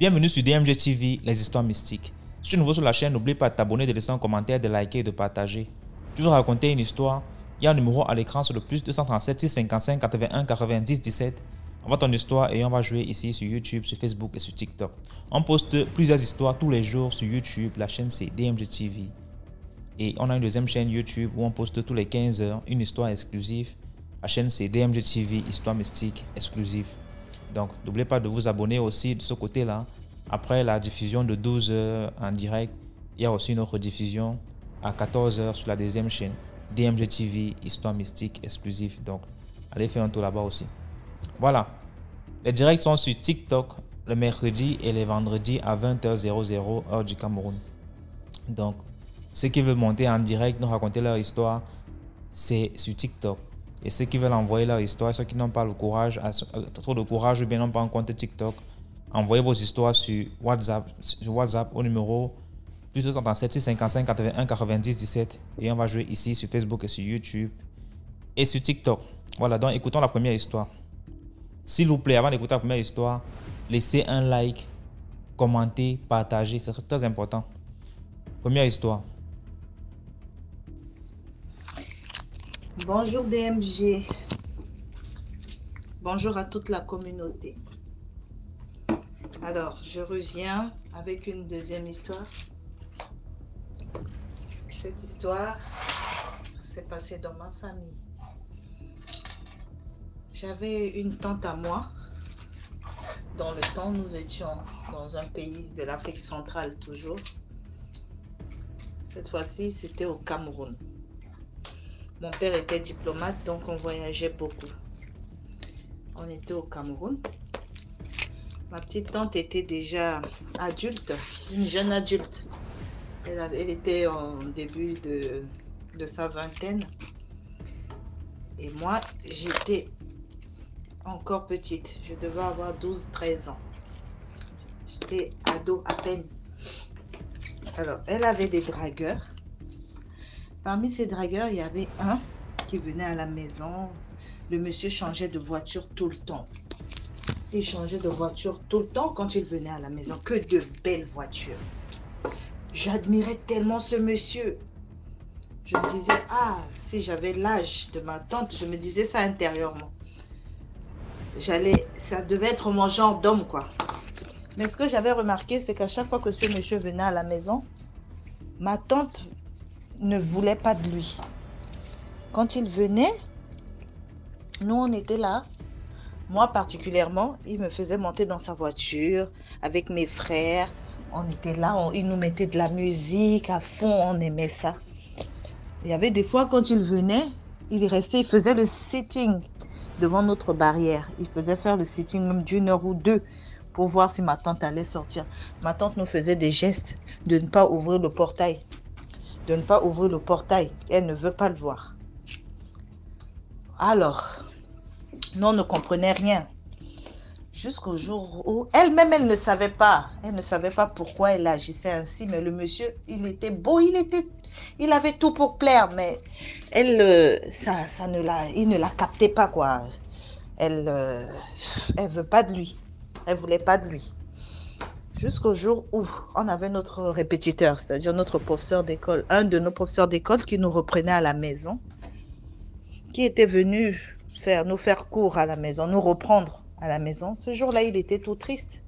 Bienvenue sur DMG TV, les histoires mystiques. Si tu es nouveau sur la chaîne, n'oublie pas de t'abonner, de laisser un commentaire, de liker et de partager. Tu veux raconter une histoire? Il y a un numéro à l'écran sur le plus 237 655 81 90 17. Envoie ton histoire et on va jouer ici sur YouTube, sur Facebook et sur TikTok. On poste plusieurs histoires tous les jours sur YouTube. La chaîne c'est DMG TV. Et on a une deuxième chaîne YouTube où on poste tous les 15 heures une histoire exclusive. La chaîne c'est DMG TV, histoire mystique exclusive. Donc n'oubliez pas de vous abonner aussi de ce côté-là. Après la diffusion de 12 heures en direct, il y a aussi une autre diffusion à 14 heures sur la deuxième chaîne. DMG TV, histoire mystique exclusive. Donc allez faire un tour là-bas aussi. Voilà. Les directs sont sur TikTok le mercredi et les vendredis à 20h00 heure du Cameroun. Donc ceux qui veulent monter en direct, nous raconter leur histoire, c'est sur TikTok. Et ceux qui veulent envoyer leur histoire, ceux qui n'ont pas le courage, trop de courage ou bien n'ont pas un compte TikTok, envoyez vos histoires sur WhatsApp au numéro plus 237 655 81 90 17. Et on va jouer ici sur Facebook et sur YouTube et sur TikTok. Voilà, donc écoutons la première histoire. S'il vous plaît, avant d'écouter la première histoire, laissez un like, commentez, partagez, c'est très important. Première histoire. Bonjour DMG. Bonjour à toute la communauté. Alors, je reviens avec une deuxième histoire. Cette histoire s'est passée dans ma famille. J'avais une tante à moi. Dans le temps, nous étions dans un pays de l'Afrique centrale toujours. Cette fois-ci, c'était au Cameroun. Mon père était diplomate, donc on voyageait beaucoup. On était au Cameroun. Ma petite tante était déjà adulte, une jeune adulte. Elle était en début de sa vingtaine. Et moi, j'étais encore petite. Je devais avoir 12-13 ans. J'étais ado à peine. Alors, elle avait des dragueurs. Parmi ces dragueurs, il y avait un qui venait à la maison. Le monsieur changeait de voiture tout le temps. Il changeait de voiture tout le temps quand il venait à la maison. Que de belles voitures. J'admirais tellement ce monsieur. Je me disais, ah, si j'avais l'âge de ma tante, je me disais ça intérieurement. Ça devait être mon genre d'homme, quoi. Mais ce que j'avais remarqué, c'est qu'à chaque fois que ce monsieur venait à la maison, ma tante ne voulait pas de lui. Quand il venait, nous on était là. Moi particulièrement, il me faisait monter dans sa voiture avec mes frères. On était là, il nous mettait de la musique à fond, on aimait ça. Il y avait des fois quand il venait, il faisait le sitting devant notre barrière. Il faisait faire le sitting même d'1 heure ou 2 pour voir si ma tante allait sortir. Ma tante nous faisait des gestes de ne pas ouvrir le portail. De ne pas ouvrir le portail. Elle ne veut pas le voir. Alors, nous on ne comprenait rien. Jusqu'au jour où elle-même, elle ne savait pas. Elle ne savait pas pourquoi elle agissait ainsi. Mais le monsieur, il était beau, il avait tout pour plaire. Mais elle, il ne la captait pas, quoi. Elle veut pas de lui. Elle voulait pas de lui. Jusqu'au jour où on avait notre répétiteur, c'est-à-dire notre professeur d'école, un de nos professeurs d'école qui nous reprenait à la maison, qui était venu nous faire cours à la maison, nous reprendre à la maison. Ce jour-là, il était tout triste.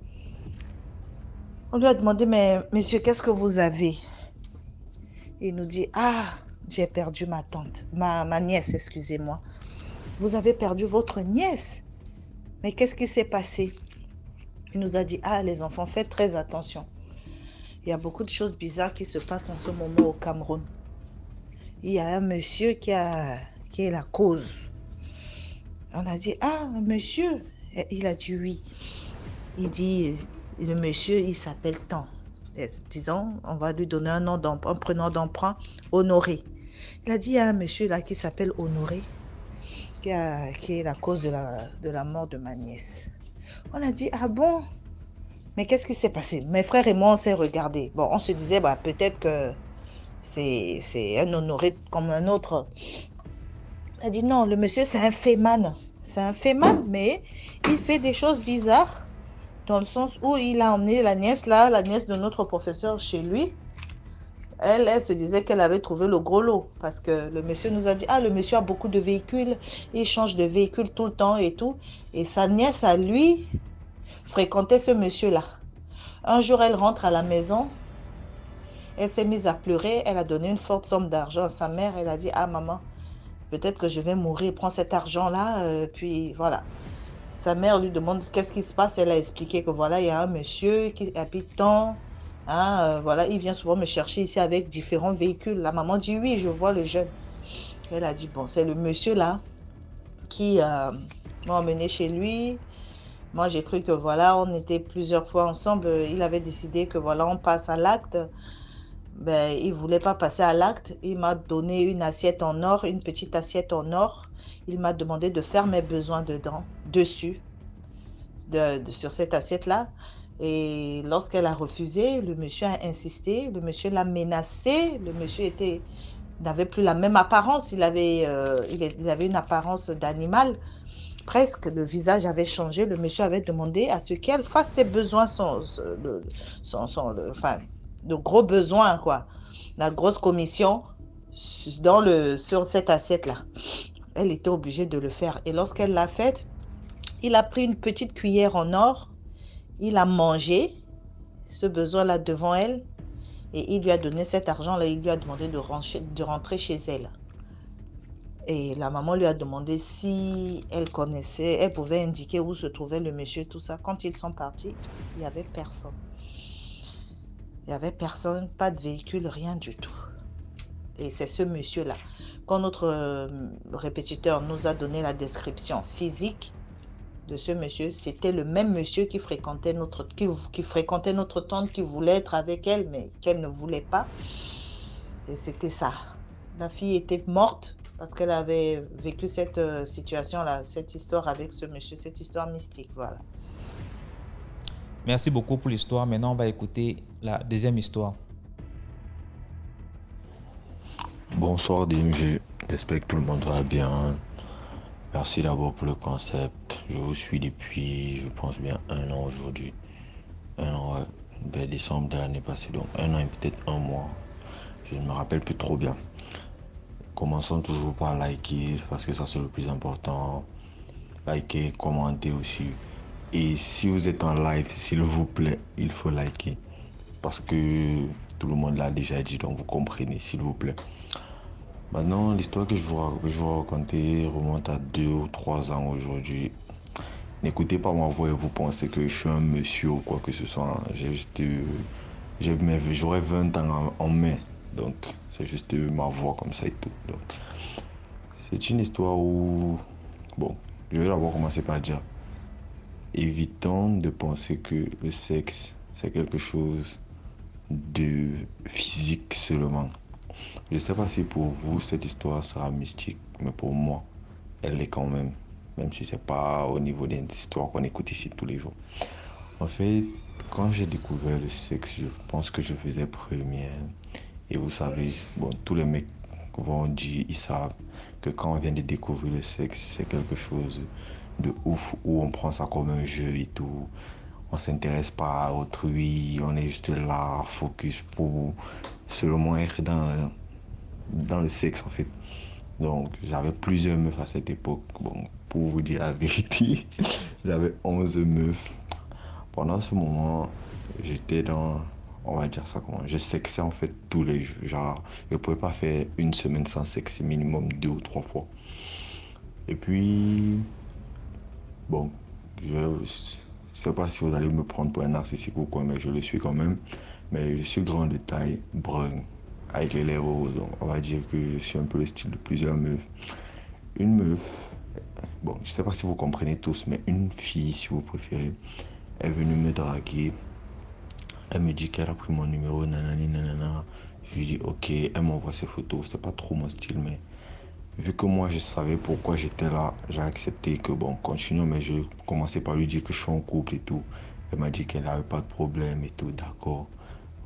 On lui a demandé, mais monsieur, qu'est-ce que vous avez? Il nous dit, ah, j'ai perdu ma tante, ma nièce, excusez-moi. Vous avez perdu votre nièce? Mais qu'est-ce qui s'est passé? Il nous a dit, ah, les enfants, faites très attention. Il y a beaucoup de choses bizarres qui se passent en ce moment au Cameroun. Il y a un monsieur qui est la cause. On a dit, ah, monsieur. Il a dit oui. Il dit, le monsieur, il s'appelle tant. Disons, on va lui donner un prénom d'emprunt, Honoré. Il a dit, il y a un monsieur là qui s'appelle Honoré, qui est la cause de la mort de ma nièce. On a dit, ah bon? Mais qu'est-ce qui s'est passé? Mes frères et moi, on s'est regardés. Bon, on se disait, bah, peut-être que c'est un Honoré comme un autre. Il a dit, non, le monsieur, c'est un féman. C'est un féman, mais il fait des choses bizarres. dans le sens où il a emmené la nièce là, la nièce de notre professeur chez lui. Elle se disait qu'elle avait trouvé le gros lot parce que le monsieur nous a dit, ah, le monsieur a beaucoup de véhicules, il change de véhicule tout le temps et tout. Et sa nièce à lui fréquentait ce monsieur-là. Un jour, elle rentre à la maison, elle s'est mise à pleurer, elle a donné une forte somme d'argent à sa mère, elle a dit, ah maman, peut-être que je vais mourir, prends cet argent-là, puis voilà. Sa mère lui demande qu'est-ce qui se passe. Elle a expliqué que voilà, il y a un monsieur qui habite tant. Hein, voilà, il vient souvent me chercher ici avec différents véhicules. La maman dit oui, je vois le jeune. Elle a dit bon, c'est le monsieur là qui m'a emmené chez lui. Moi, j'ai cru que voilà, on était plusieurs fois ensemble. Il avait décidé que voilà, on passe à l'acte. Ben, il voulait pas passer à l'acte. Il m'a donné une assiette en or, une petite assiette en or. Il m'a demandé de faire mes besoins dedans, dessus. Sur cette assiette-là. Et lorsqu'elle a refusé, le monsieur a insisté, le monsieur l'a menacé, le monsieur n'avait plus la même apparence, il avait une apparence d'animal, presque, le visage avait changé, le monsieur avait demandé à ce qu'elle fasse ses besoins, enfin, de gros besoins, quoi, la grosse commission sur cette assiette-là. Elle était obligée de le faire. Et lorsqu'elle l'a fait, il a pris une petite cuillère en or, il a mangé ce besoin-là devant elle et il lui a donné cet argent-là. Il lui a demandé de rentrer chez elle. Et la maman lui a demandé si elle connaissait, elle pouvait indiquer où se trouvait le monsieur, tout ça. Quand ils sont partis, il n'y avait personne. Il n'y avait personne, pas de véhicule, rien du tout. Et c'est ce monsieur-là. Quand notre répétiteur nous a donné la description physique de ce monsieur, c'était le même monsieur qui fréquentait notre tante, qui voulait être avec elle, mais qu'elle ne voulait pas. Et c'était ça. La fille était morte parce qu'elle avait vécu cette situation-là, cette histoire avec ce monsieur, cette histoire mystique, voilà. Merci beaucoup pour l'histoire. Maintenant, on va écouter la deuxième histoire. Bonsoir DMG, j'espère que tout le monde va bien. Merci d'abord pour le concept. Je vous suis depuis, je pense bien, 1 an aujourd'hui. 1 an, ouais, décembre de l'année passée, donc 1 an et peut-être 1 mois. Je ne me rappelle plus trop bien. Commençons toujours par liker, parce que ça c'est le plus important. Liker, commenter aussi. Et si vous êtes en live, s'il vous plaît, il faut liker. Parce que tout le monde l'a déjà dit, donc vous comprenez, s'il vous plaît. Maintenant, l'histoire que je vous raconter remonte à 2 ou 3 ans aujourd'hui. N'écoutez pas ma voix et vous pensez que je suis un monsieur ou quoi que ce soit. J'aurai 20 ans en mai. Donc, c'est juste ma voix comme ça et tout. Donc, c'est une histoire où... Bon, je vais d'abord commencer par dire, évitons de penser que le sexe, c'est quelque chose de physique seulement. Je ne sais pas si pour vous cette histoire sera mystique, mais pour moi, elle l'est quand même si c'est pas au niveau des histoires qu'on écoute ici tous les jours. En fait, quand j'ai découvert le sexe, je pense que je faisais première. Et vous savez, bon, tous les mecs vont dire, ils savent que quand on vient de découvrir le sexe, c'est quelque chose de ouf, où on prend ça comme un jeu et tout. On s'intéresse pas à autrui, on est juste là, focus pour seulement être dans le sexe en fait. Donc j'avais plusieurs meufs à cette époque. Bon, pour vous dire la vérité, j'avais 11 meufs. Pendant ce moment, j'étais dans, on va dire ça comment, je sexais en fait tous les jours. Genre, je pouvais pas faire une semaine sans sexer, minimum 2 ou 3 fois. Et puis, bon, je sais pas si vous allez me prendre pour un narcissique ou quoi, mais je le suis quand même. Mais je suis grand de taille, brun, avec les lèvres roses. Donc on va dire que je suis un peu le style de plusieurs meufs. Une meuf, bon, je sais pas si vous comprenez tous, mais une fille, si vous préférez, est venue me draguer. Elle me dit qu'elle a pris mon numéro, nanani, nanana. Je lui dis ok, elle m'envoie ses photos. C'est pas trop mon style, mais vu que moi je savais pourquoi j'étais là, j'ai accepté que bon, continuons, mais je commençais par lui dire que je suis en couple et tout. Elle m'a dit qu'elle n'avait pas de problème et tout, d'accord.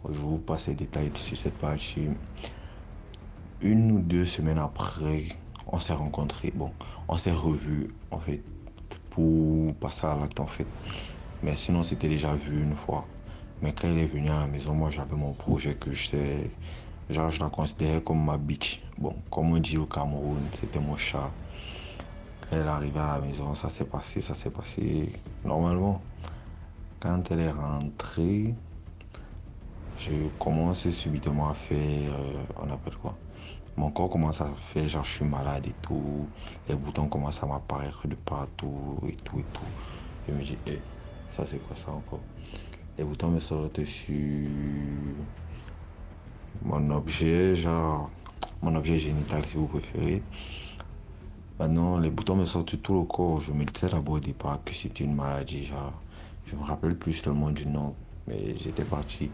Je vous passe les détails sur cette partie. 1 ou 2 semaines après, on s'est rencontrés. Bon, on s'est revus en fait pour passer à l'acte en fait. Mais sinon, c'était déjà vu une fois. Mais quand elle est venue à la maison, moi, j'avais mon projet que genre, je la considérais comme ma bitch. Bon, comme on dit au Cameroun, c'était mon chat. Quand elle est arrivée à la maison, ça s'est passé normalement. Quand elle est rentrée, je commence subitement à faire, on appelle quoi? Mon corps commence à faire, genre, je suis malade et tout. Les boutons commencent à m'apparaître de partout et tout et tout. Je me dis, ça c'est quoi ça encore? Les boutons me sortent sur mon objet, genre, mon objet génital si vous préférez. Maintenant, les boutons me sortent sur tout le corps. Je me disais d'abord au départ que c'était une maladie, genre, je me rappelle plus seulement du nom, mais j'étais parti.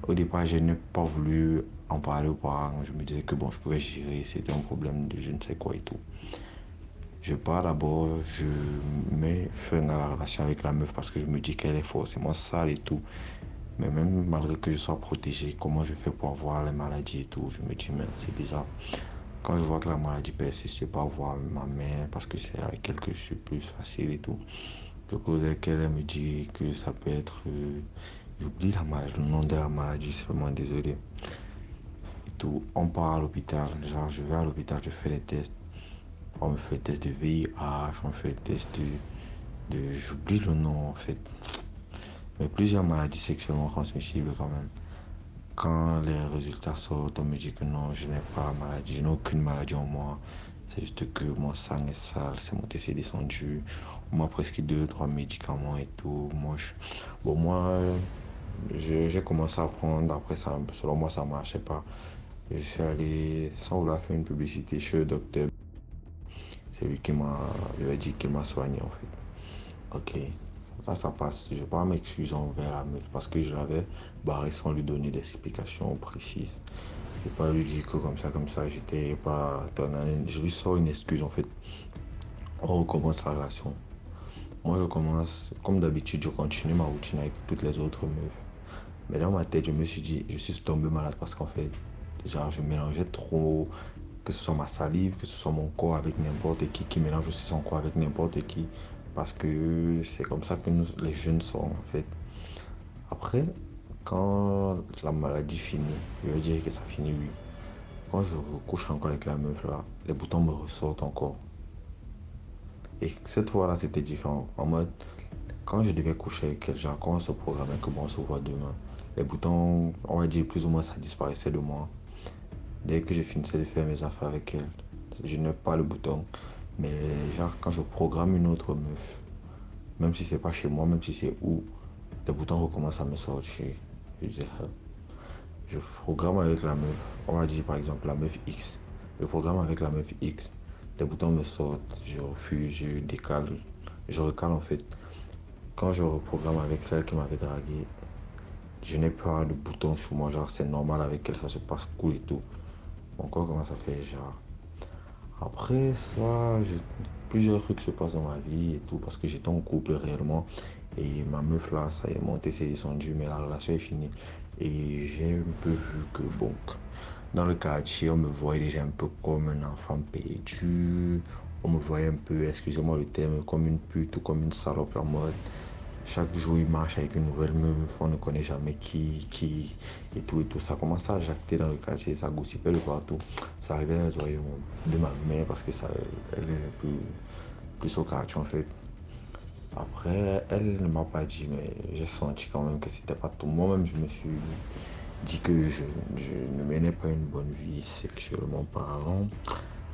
Au départ, je n'ai pas voulu en parler aux parents. Je me disais que bon, je pouvais gérer, c'était un problème de je ne sais quoi et tout. Je pars d'abord, je mets fin à la relation avec la meuf parce que je me dis qu'elle est forcément sale et tout. Mais même malgré que je sois protégé, comment je fais pour avoir les maladies et tout, je me dis, mais c'est bizarre. Quand je vois que la maladie persiste, je peux avoir ma mère parce que c'est avec elle que je suis plus facile et tout. Je cause avec elle, elle me dit que ça peut être... j'oublie la maladie, le nom de la maladie, je suis vraiment désolé. Et tout, on part à l'hôpital, genre je vais à l'hôpital, je fais les tests. On me fait le test de VIH, on me fait le test j'oublie le nom en fait. Mais plusieurs maladies sexuellement transmissibles quand même. Quand les résultats sortent, on me dit que non, je n'ai pas la maladie, je n'ai aucune maladie en moi. C'est juste que mon sang est sale, c'est monté, c'est descendu. On m'a prescrit 2, 3 médicaments et tout. Bon, moi, j'ai commencé à prendre, après ça, selon moi, ça ne marchait pas. Je suis allé, sans vouloir faire une publicité, chez le docteur. C'est lui qui m'a, je vais dire, qui m'a soigné en fait. Ok, là ça passe. Je ne vais pas m'excuser envers la meuf parce que je l'avais barré sans lui donner des explications précises. Je ne vais pas lui dire que comme ça, j'étais pas étonnant. Je lui sors une excuse en fait. On recommence la relation. Moi je commence, comme d'habitude, je continue ma routine avec toutes les autres meufs. Mais dans ma tête, je me suis dit, je suis tombé malade parce qu'en fait, genre, je mélangeais trop, que ce soit ma salive, que ce soit mon corps avec n'importe qui mélange aussi son corps avec n'importe qui. Parce que c'est comme ça que nous, les jeunes sont, en fait. Après, quand la maladie finit, je veux dire que ça finit, oui. Quand je recouche encore avec la meuf, là, les boutons me ressortent encore. Et cette fois-là, c'était différent. En mode, quand je devais coucher avec elle, genre, quand on se programmait que bon, on se voit demain, les boutons, on va dire plus ou moins, ça disparaissait de moi. Dès que je finissais de faire mes affaires avec elle, je n'ai pas le bouton. Mais genre, quand je programme une autre meuf, même si c'est pas chez moi, même si c'est où, les boutons recommencent à me sortir. Je disais, je programme avec la meuf, on va dire par exemple la meuf X. Je programme avec la meuf X. Les boutons me sortent, je refuse, je décale, je recale en fait. Quand je reprogramme avec celle qui m'avait dragué, je n'ai pas de bouton sur moi, genre c'est normal avec elle, ça se passe cool et tout. Mon corps commence à faire genre. Après ça, plusieurs trucs se passent dans ma vie et tout, parce que j'étais en couple réellement. Et ma meuf là, ça est monté, c'est descendu, mais la relation est finie. Et j'ai un peu vu que, bon, dans le quartier, on me voyait déjà un peu comme un enfant perdu. On me voyait un peu, excusez-moi le terme, comme une pute ou comme une salope en mode. Chaque jour, il marche avec une nouvelle meuf, on ne connaît jamais qui, et tout et tout. Ça commençait à jacter dans le quartier, ça gossipait de partout. Ça arrivait dans les oreilles de ma mère parce que ça, elle est plus au quartier en fait. Après, elle ne m'a pas dit, mais j'ai senti quand même que c'était pas tout. Moi-même, je me suis dit que je ne menais pas une bonne vie sexuellement parlant.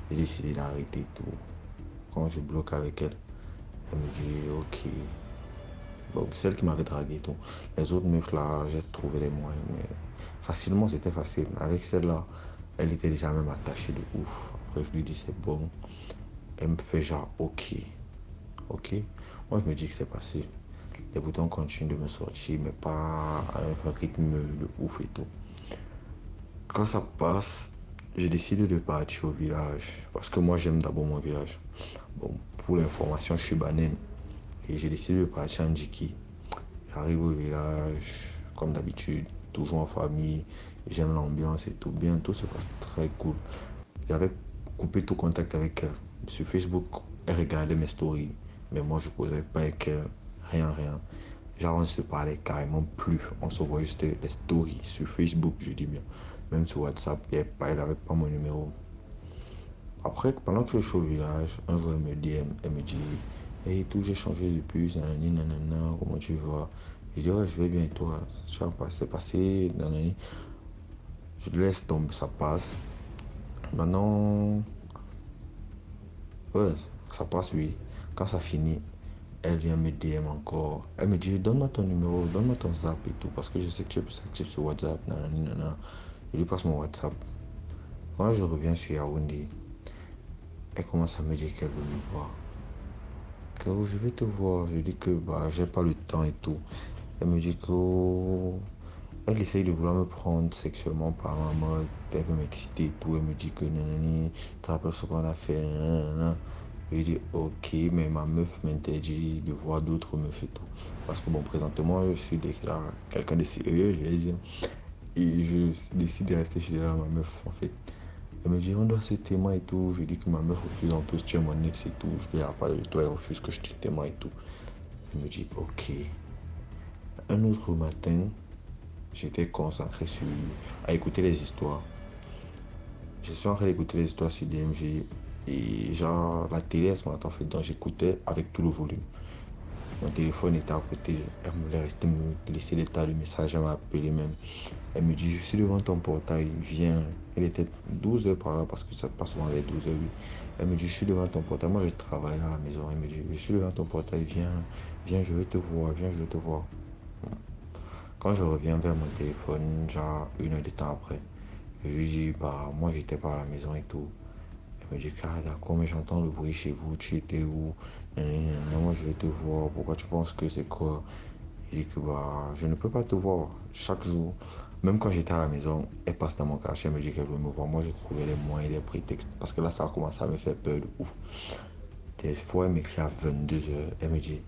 J'ai décidé d'arrêter tout. Quand je bloque avec elle, elle me dit, ok. Bon, celle qui m'avait dragué et tout. Les autres meufs là, j'ai trouvé les moyens, mais facilement, c'était facile. Avec celle-là, elle était déjà même attachée de ouf. Après, je lui dis, c'est bon. Elle me fait genre, ok. Ok. Moi, je me dis que c'est passé. Les boutons continuent de me sortir, mais pas à un rythme de ouf et tout. Quand ça passe, j'ai décidé de partir au village. Parce que moi, j'aime d'abord mon village. Bon, pour l'information, je suis banane. Et j'ai décidé de partir en Djiki. J'arrive au village, comme d'habitude, toujours en famille. J'aime l'ambiance et tout. Bien, tout se passe très cool. J'avais coupé tout contact avec elle. Sur Facebook, elle regardait mes stories. Mais moi, je ne causais pas avec elle. Rien, rien. Genre, on se parlait carrément plus. On se voyait juste des stories sur Facebook, je dis bien. Même sur WhatsApp, elle avait pas mon numéro. Après, pendant que je suis au village, un jour, elle me DM, elle me dit, hey, tout, j'ai changé de puce, nanani, nanana, comment tu vas? Je dis, ouais, je vais bien, et toi? C'est passé, nanani. Je laisse tomber, ça passe. Maintenant, ouais, ça passe, oui. Quand ça finit, elle vient me DM encore. Elle me dit, donne-moi ton numéro, donne-moi ton zap et tout, parce que je sais que tu es plus actif sur WhatsApp, nanani, nanana. Je lui passe mon WhatsApp. Quand je reviens sur Yaoundé, elle commence à me dire qu'elle veut me voir. Que oh, je vais te voir. Je dis que bah j'ai pas le temps et tout. Elle me dit que oh, elle essaye de vouloir me prendre sexuellement parlant en mode, elle veut m'exciter et tout. Elle me dit que nanani, tu te rappelles ce qu'on a fait, nanana. Je lui dis ok, mais ma meuf m'interdit de voir d'autres meufs et tout. Parce que bon, présentement, je suis déjà quelqu'un de sérieux, je vais dire. Et je décide de rester chez ma meuf en fait. Elle me dit on doit se témoin et tout. Je lui dis que ma meuf refuse en plus, tu es mon ex et tout. Je lui dis pas de toi, elle refuse que je te témoin et tout. Elle me dit ok. Un autre matin, j'étais concentré à écouter les histoires. Je suis en train d'écouter les histoires sur DMG et genre la télé à ce matin en fait, donc j'écoutais avec tout le volume. Mon téléphone était à côté, elle voulait rester me laisser des tas de messages, elle m'a appelé même. Elle me dit je suis devant ton portail, viens. Il était 12 heures par là parce que ça passe souvent les 12 heures. Oui. Elle me dit je suis devant ton portail, moi je travaille à la maison. Elle me dit je suis devant ton portail, viens, viens, je vais te voir, viens, je vais te voir. Quand je reviens vers mon téléphone, genre une heure de temps après, je lui dis, bah, moi j'étais pas à la maison et tout. Elle me dit, ah d'accord, mais j'entends le bruit chez vous, tu étais où? Moi je vais te voir, pourquoi tu penses que c'est quoi? Je dis que bah, je ne peux pas te voir chaque jour. Même quand j'étais à la maison, elle passe dans mon quartier, elle me dit qu'elle veut me voir. Moi, j'ai trouvé les moyens, les prétextes. Parce que là, ça a commencé à me faire peur de ouf. Des fois, elle m'écrit à 22 heures. Elle me dit,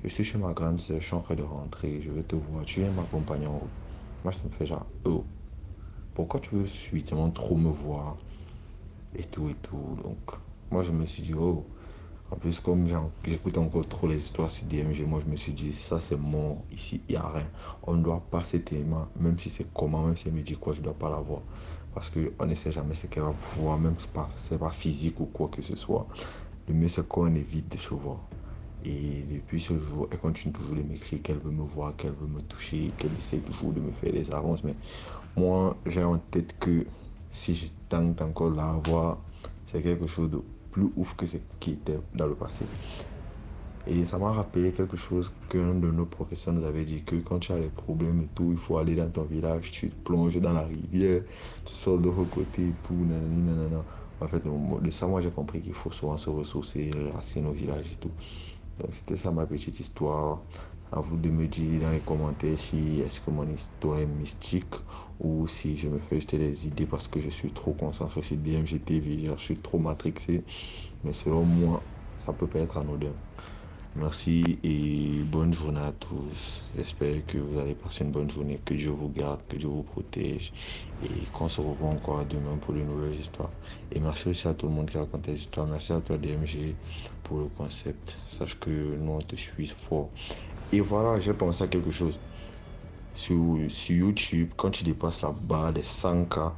je suis chez ma grande soeur, je suis en train de rentrer, je vais te voir. Tu viens m'accompagner en route. Moi, je me fais genre, oh, pourquoi tu veux subitement trop me voir? Et tout, et tout. Donc, moi, je me suis dit, oh, en plus, comme j'écoute encore trop les histoires sur DMG, moi, je me suis dit, ça, c'est mort. Ici, il n'y a rien. On ne doit pas s'aimer, même si c'est comment, même si elle me dit quoi, je ne dois pas la voir. Parce qu'on ne sait jamais ce qu'elle va pouvoir, même si c'est pas physique ou quoi que ce soit. Le mieux, c'est qu'on évite de se voir. Et depuis ce jour, elle continue toujours de m'écrire qu'elle veut me voir, qu'elle veut me toucher, qu'elle essaie toujours de me faire des avances. Mais moi, j'ai en tête que si je tente encore de la voir, c'est quelque chose de plus ouf que ce qui était dans le passé. Et ça m'a rappelé quelque chose qu'un de nos professeurs nous avait dit, que quand tu as des problèmes et tout, il faut aller dans ton village, tu te plonges dans la rivière, tu sors de l'autre côté et tout, nanani, nanana. En fait, de ça, moi, j'ai compris qu'il faut souvent se ressourcer, les racines au village et tout. Donc, c'était ça ma petite histoire. À vous de me dire dans les commentaires si est-ce que mon histoire est mystique ou si je me fais jeter des idées parce que je suis trop concentré sur DMGTV, je suis trop matrixé. Mais selon moi, ça peut pas être anodin. Merci et bonne journée à tous. J'espère que vous allez passer une bonne journée, que Dieu vous garde, que Dieu vous protège et qu'on se revoit encore demain pour de nouvelles histoires. Et merci aussi à tout le monde qui raconte des histoires. Merci à toi DMG pour le concept. Sache que nous on te suit fort. Et voilà, j'ai pensé à quelque chose. Sur YouTube, quand tu dépasses la barre des 100K,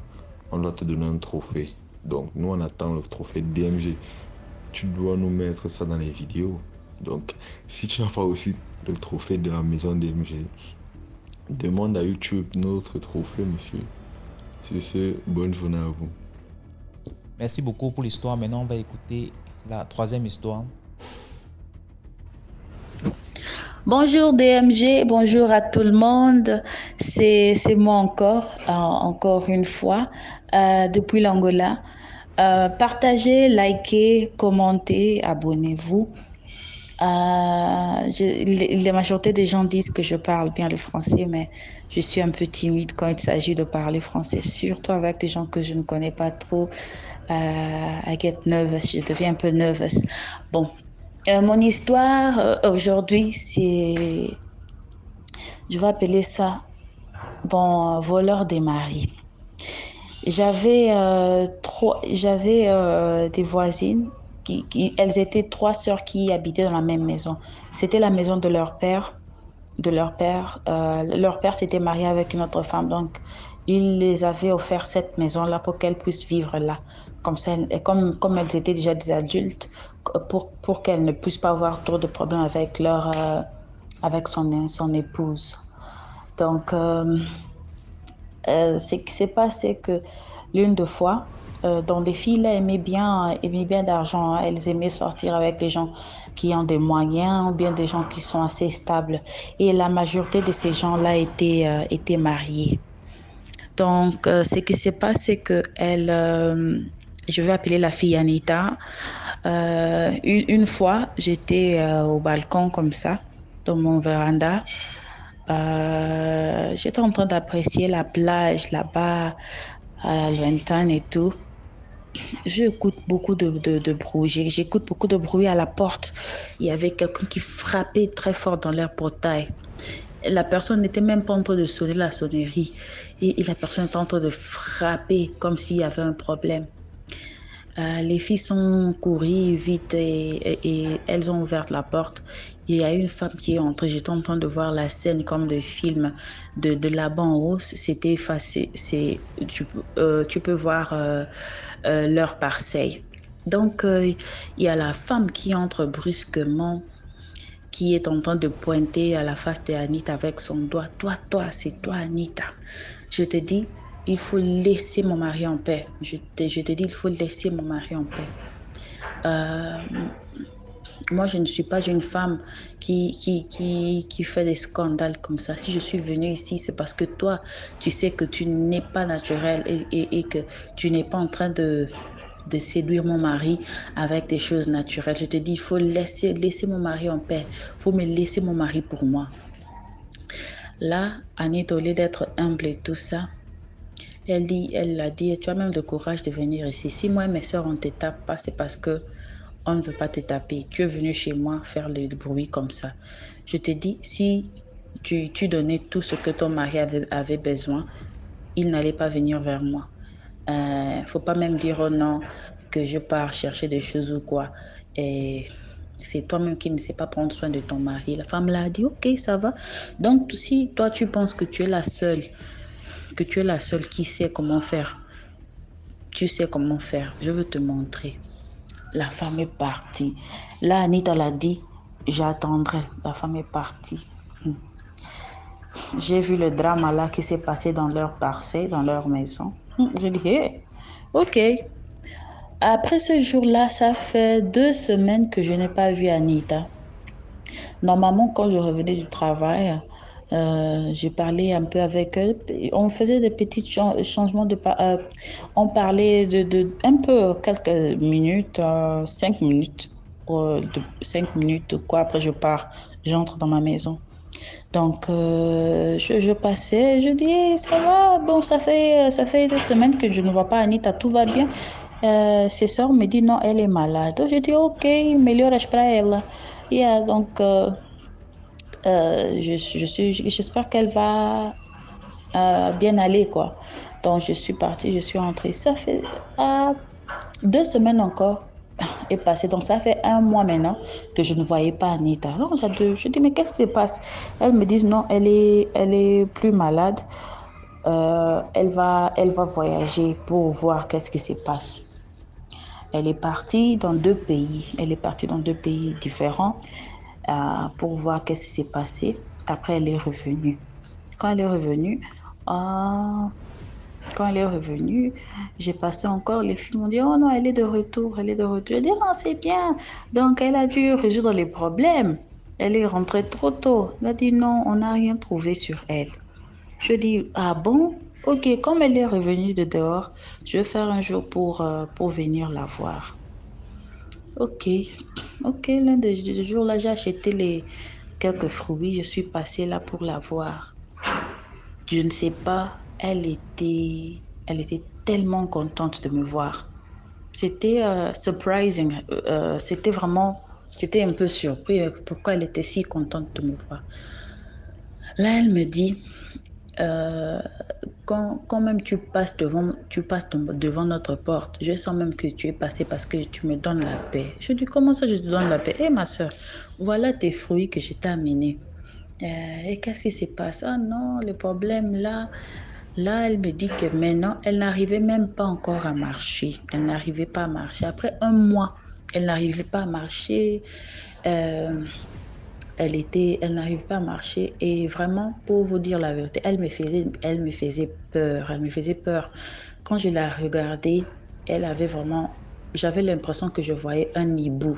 on doit te donner un trophée. Donc nous on attend le trophée DMG. Tu dois nous mettre ça dans les vidéos. Donc, si tu n'as pas aussi le trophée de la maison DMG, demande à YouTube notre trophée, monsieur. Sur ce, bonne journée à vous. Merci beaucoup pour l'histoire. Maintenant, on va écouter la troisième histoire. Bonjour DMG, bonjour à tout le monde. C'est moi encore une fois, depuis l'Angola. Partagez, likez, commentez, abonnez-vous. La majorité des gens disent que je parle bien le français, mais je suis un peu timide quand il s'agit de parler français, surtout avec des gens que je ne connais pas trop. I get nervous, je deviens un peu nervous. Bon, mon histoire aujourd'hui, je vais appeler ça, bon, voleur des maris. J'avais des voisines elles étaient trois sœurs qui habitaient dans la même maison. C'était la maison de leur père. de leur père. Leur père s'était marié avec une autre femme, donc il les avait offert cette maison-là pour qu'elles puissent vivre là. Comme ça, comme elles étaient déjà des adultes, pour qu'elles ne puissent pas avoir trop de problèmes avec avec son épouse. Donc, ce qui s'est passé que l'une de fois, dont les filles là aimaient bien d'argent, hein. Elles aimaient sortir avec les gens qui ont des moyens ou bien des gens qui sont assez stables. Et la majorité de ces gens-là étaient mariés. Donc, ce qui s'est passé, c'est que je vais appeler la fille Anita. Une fois, j'étais au balcon comme ça, dans mon véranda. J'étais en train d'apprécier la plage là-bas, à la lointaine et tout. J'écoute beaucoup de bruit. J'écoute beaucoup de bruit à la porte. Il y avait quelqu'un qui frappait très fort dans leur portail. La personne n'était même pas en train de sonner la sonnerie. Et la personne était en train de frapper comme s'il y avait un problème. Les filles sont courues vite et elles ont ouvert la porte. Il y a une femme qui est entrée. J'étais en train de voir la scène comme de film de là-bas en haut. C'était effacé. Tu peux voir leur parcelle. Donc, il y a la femme qui entre brusquement, qui est en train de pointer à la face d'Anita avec son doigt. Toi, c'est toi, Anita. Je te dis, il faut laisser mon mari en paix. Je te dis, il faut laisser mon mari en paix. Moi, je ne suis pas une femme qui fait des scandales comme ça. Si je suis venue ici, c'est parce que toi, tu sais que tu n'es pas naturel et que tu n'es pas en train de séduire mon mari avec des choses naturelles. Je te dis, il faut laisser mon mari en paix. Il faut me laisser mon mari pour moi. Là, Anita, au lieu d'être humble et tout ça, elle a dit, tu as même le courage de venir ici. Si moi et mes soeurs, on ne te tape pas, c'est parce que on ne veut pas te taper. Tu es venu chez moi faire le bruit comme ça. Je te dis, si tu donnais tout ce que ton mari avait besoin, il n'allait pas venir vers moi. Faut pas même dire oh non, que je pars chercher des choses ou quoi. Et c'est toi-même qui ne sais pas prendre soin de ton mari. La femme l'a dit, ok, ça va. Donc, si toi, tu penses que tu es la seule qui sait comment faire, tu sais comment faire. Je veux te montrer. La femme est partie. Là, Anita l'a dit, j'attendrai. La femme est partie. J'ai vu le drame là qui s'est passé dans leur parcelle, dans leur maison. J'ai dit, hey, ok. Après ce jour-là, ça fait 2 semaines que je n'ai pas vu Anita. Normalement, quand je revenais du travail, je parlais un peu avec elle. On faisait des petits changements on parlait un peu quelques minutes, 5 minutes, 5 minutes quoi. Après, j'entre dans ma maison. Donc, je passais, je dis, hey, ça va, bon, ça fait 2 semaines que je ne vois pas Anita, tout va bien. Ses soeurs me disent, non, elle est malade. Donc, je dis, ok, melhoras para ela. Yeah, donc, j'espère qu'elle va bien aller, quoi. Donc, je suis partie, je suis rentrée. Ça fait 2 semaines encore est passé. Donc, ça fait 1 mois maintenant que je ne voyais pas Anita. Alors, je dis, mais qu'est-ce qui se passe? Elles me disent, non, elle est plus malade. Elle va voyager pour voir qu'est-ce qui se passe. Elle est partie dans 2 pays. Elle est partie dans 2 pays différents pour voir qu'est-ce qui s'est passé. Après, elle est revenue. Quand elle est revenue, j'ai passé encore, les filles m'ont dit, oh non, elle est de retour. Je dis, non, c'est bien. Donc, elle a dû résoudre les problèmes. Elle est rentrée trop tôt. Elle a dit, non, on n'a rien trouvé sur elle. Je dis, ah bon? Ok, comme elle est revenue de dehors, je vais faire un jour pour venir la voir. Ok, l'un des jours là, j'ai acheté quelques fruits. Je suis passée là pour la voir. Je ne sais pas, elle était tellement contente de me voir. C'était surprising. J'étais un peu surpris pourquoi elle était si contente de me voir. Là, elle me dit, quand même tu passes devant notre porte, je sens même que tu es passé parce que tu me donnes la paix. Je dis, comment ça je te donne la paix? Ma soeur, voilà tes fruits que je t'ai amenés. Et qu'est-ce qui se passe? Ah non, le problème là, elle me dit que maintenant, elle n'arrivait même pas encore à marcher. Elle n'arrivait pas à marcher. Après un mois, elle n'arrivait pas à marcher. Euh, elle n'arrive pas à marcher et vraiment, pour vous dire la vérité, elle me faisait peur. Elle me faisait peur. Quand je la regardais, j'avais l'impression que je voyais un hibou.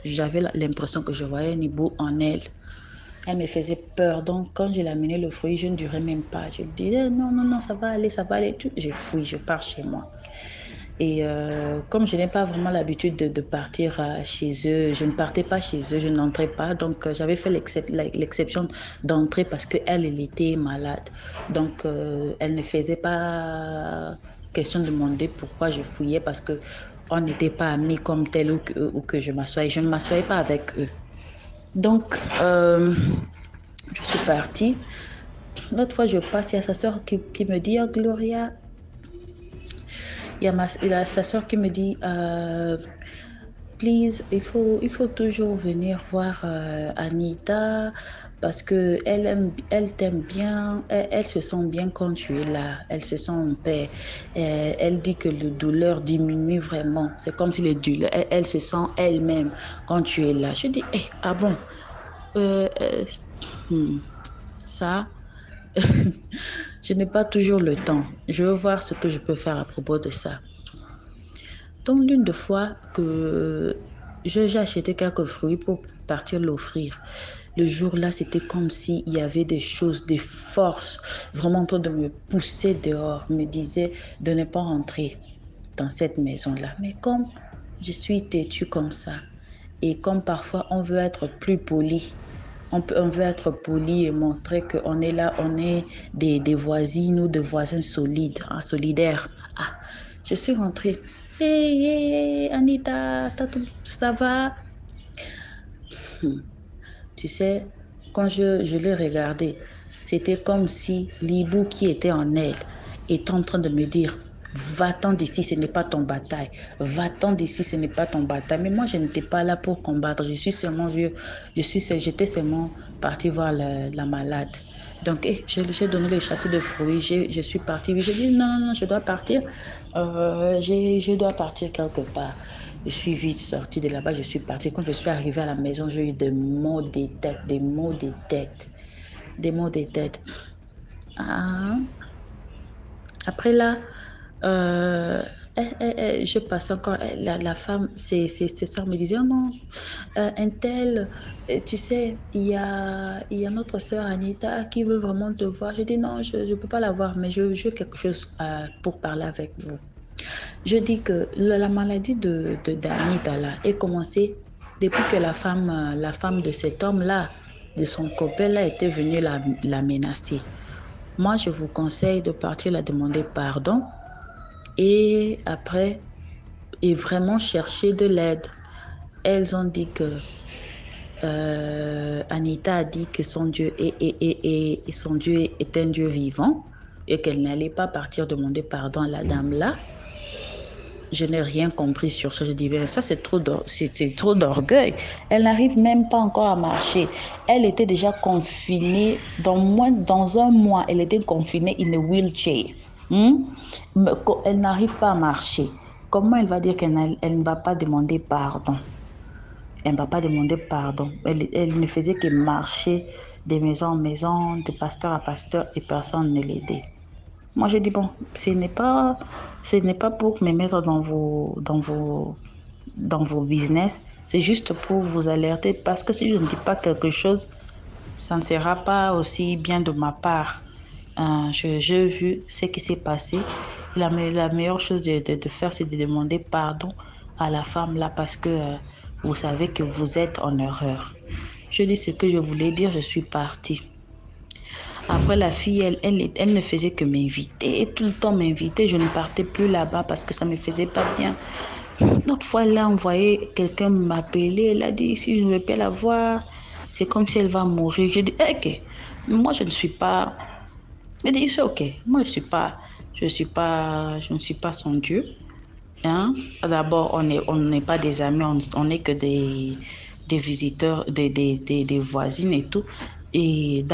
J'avais l'impression que je voyais un hibou en elle. Elle me faisait peur. Donc, quand je l'amenais le fruit, je ne durais même pas. Je lui disais, non, non, non, ça va aller, ça va aller. Je fouille, je pars chez moi. Et comme je n'ai pas vraiment l'habitude de partir chez eux, je ne partais pas chez eux, je n'entrais pas. Donc, j'avais fait l'exception d'entrer parce qu'elle, elle était malade. Donc, elle ne faisait pas question de demander pourquoi je fouillais parce qu'on n'était pas amis comme tel ou que je m'assoyais. Je ne m'assoyais pas avec eux. Donc, je suis partie. L'autre fois, je passe, il y a sa soeur qui me dit, oh Gloria, il y a sa soeur qui me dit, please, il faut toujours venir voir Anita parce que elle t'aime bien, elle se sent bien quand tu es là, elle se sent en paix. Elle dit que la douleur diminue vraiment. C'est comme si les douleurs, elle se sent elle-même quand tu es là. Je dis, ah bon, ça, je n'ai pas toujours le temps. Je veux voir ce que je peux faire à propos de ça. Donc, l'une de fois que j'ai acheté quelques fruits pour partir l'offrir, le jour-là, c'était comme s'il y avait des choses, des forces vraiment en train de me pousser dehors, me disaient de ne pas rentrer dans cette maison-là. Mais comme je suis têtue comme ça, et comme parfois on veut être plus poli, on veut être poli et montrer qu'on est là, on est des voisines ou des voisins solidaires. Ah, je suis rentrée. Hey, Anita, ça va? Tu sais, quand je l'ai regardé, c'était comme si l'hibou qui était en elle était en train de me dire, va-t'en d'ici, ce n'est pas ton bataille. Va-t'en d'ici, ce n'est pas ton bataille. Mais moi, je n'étais pas là pour combattre. J'étais seulement partie voir la malade. Donc, j'ai donné les chassés de fruits. Je suis partie. J'ai dit, non, non, je dois partir. Je dois partir quelque part. Je suis vite sortie de là-bas, je suis partie. Quand je suis arrivée à la maison, j'ai eu des maux de tête, des maux de tête, des maux de tête. Ah. Après là, je passais encore, la femme, ses soeurs me disaient, oh non, un tel, tu sais, il y a notre soeur Anita qui veut vraiment te voir. Je dis non, je ne peux pas la voir, mais je veux quelque chose pour parler avec vous. Je dis que la maladie d'Anita là est commencée depuis que la femme de cet homme-là, de son copain-là, était venue la menacer. Moi, je vous conseille de partir la demander pardon et après, et vraiment chercher de l'aide. Elles ont dit que Anita a dit que son Dieu son Dieu est un Dieu vivant et qu'elle n'allait pas partir demander pardon à la dame-là. Je n'ai rien compris sur ça. Je dis, ben ça, c'est trop d'orgueil. Elle n'arrive même pas encore à marcher. Elle était déjà confinée, dans un mois, elle était confinée in a wheelchair. Elle n'arrive pas à marcher. Comment elle va dire qu'elle ne va pas demander pardon? Elle ne va pas demander pardon. Elle ne faisait que marcher de maison en maison, de pasteur à pasteur, et personne ne l'aidait. Moi, je dis, bon, ce n'est pas pour me mettre dans vos business, c'est juste pour vous alerter, parce que si je ne dis pas quelque chose, ça ne sera pas aussi bien de ma part. J'ai vu ce qui s'est passé. La meilleure chose de faire, c'est de demander pardon à la femme là, parce que vous savez que vous êtes en erreur. Je dis ce que je voulais dire, je suis partie. Après, la fille, elle ne faisait que m'inviter. Et tout le temps m'inviter. Je ne partais plus là-bas parce que ça ne me faisait pas bien. L'autre fois, elle a envoyé quelqu'un m'appeler. Elle a dit, si je ne veux pas la voir, c'est comme si elle va mourir. J'ai dit, ok. Moi, je ne suis pas... Elle dit, c'est ok. Moi, je ne suis pas son Dieu. Hein? D'abord, on n'est pas des amis. On n'est que des visiteurs, des voisines et tout. Et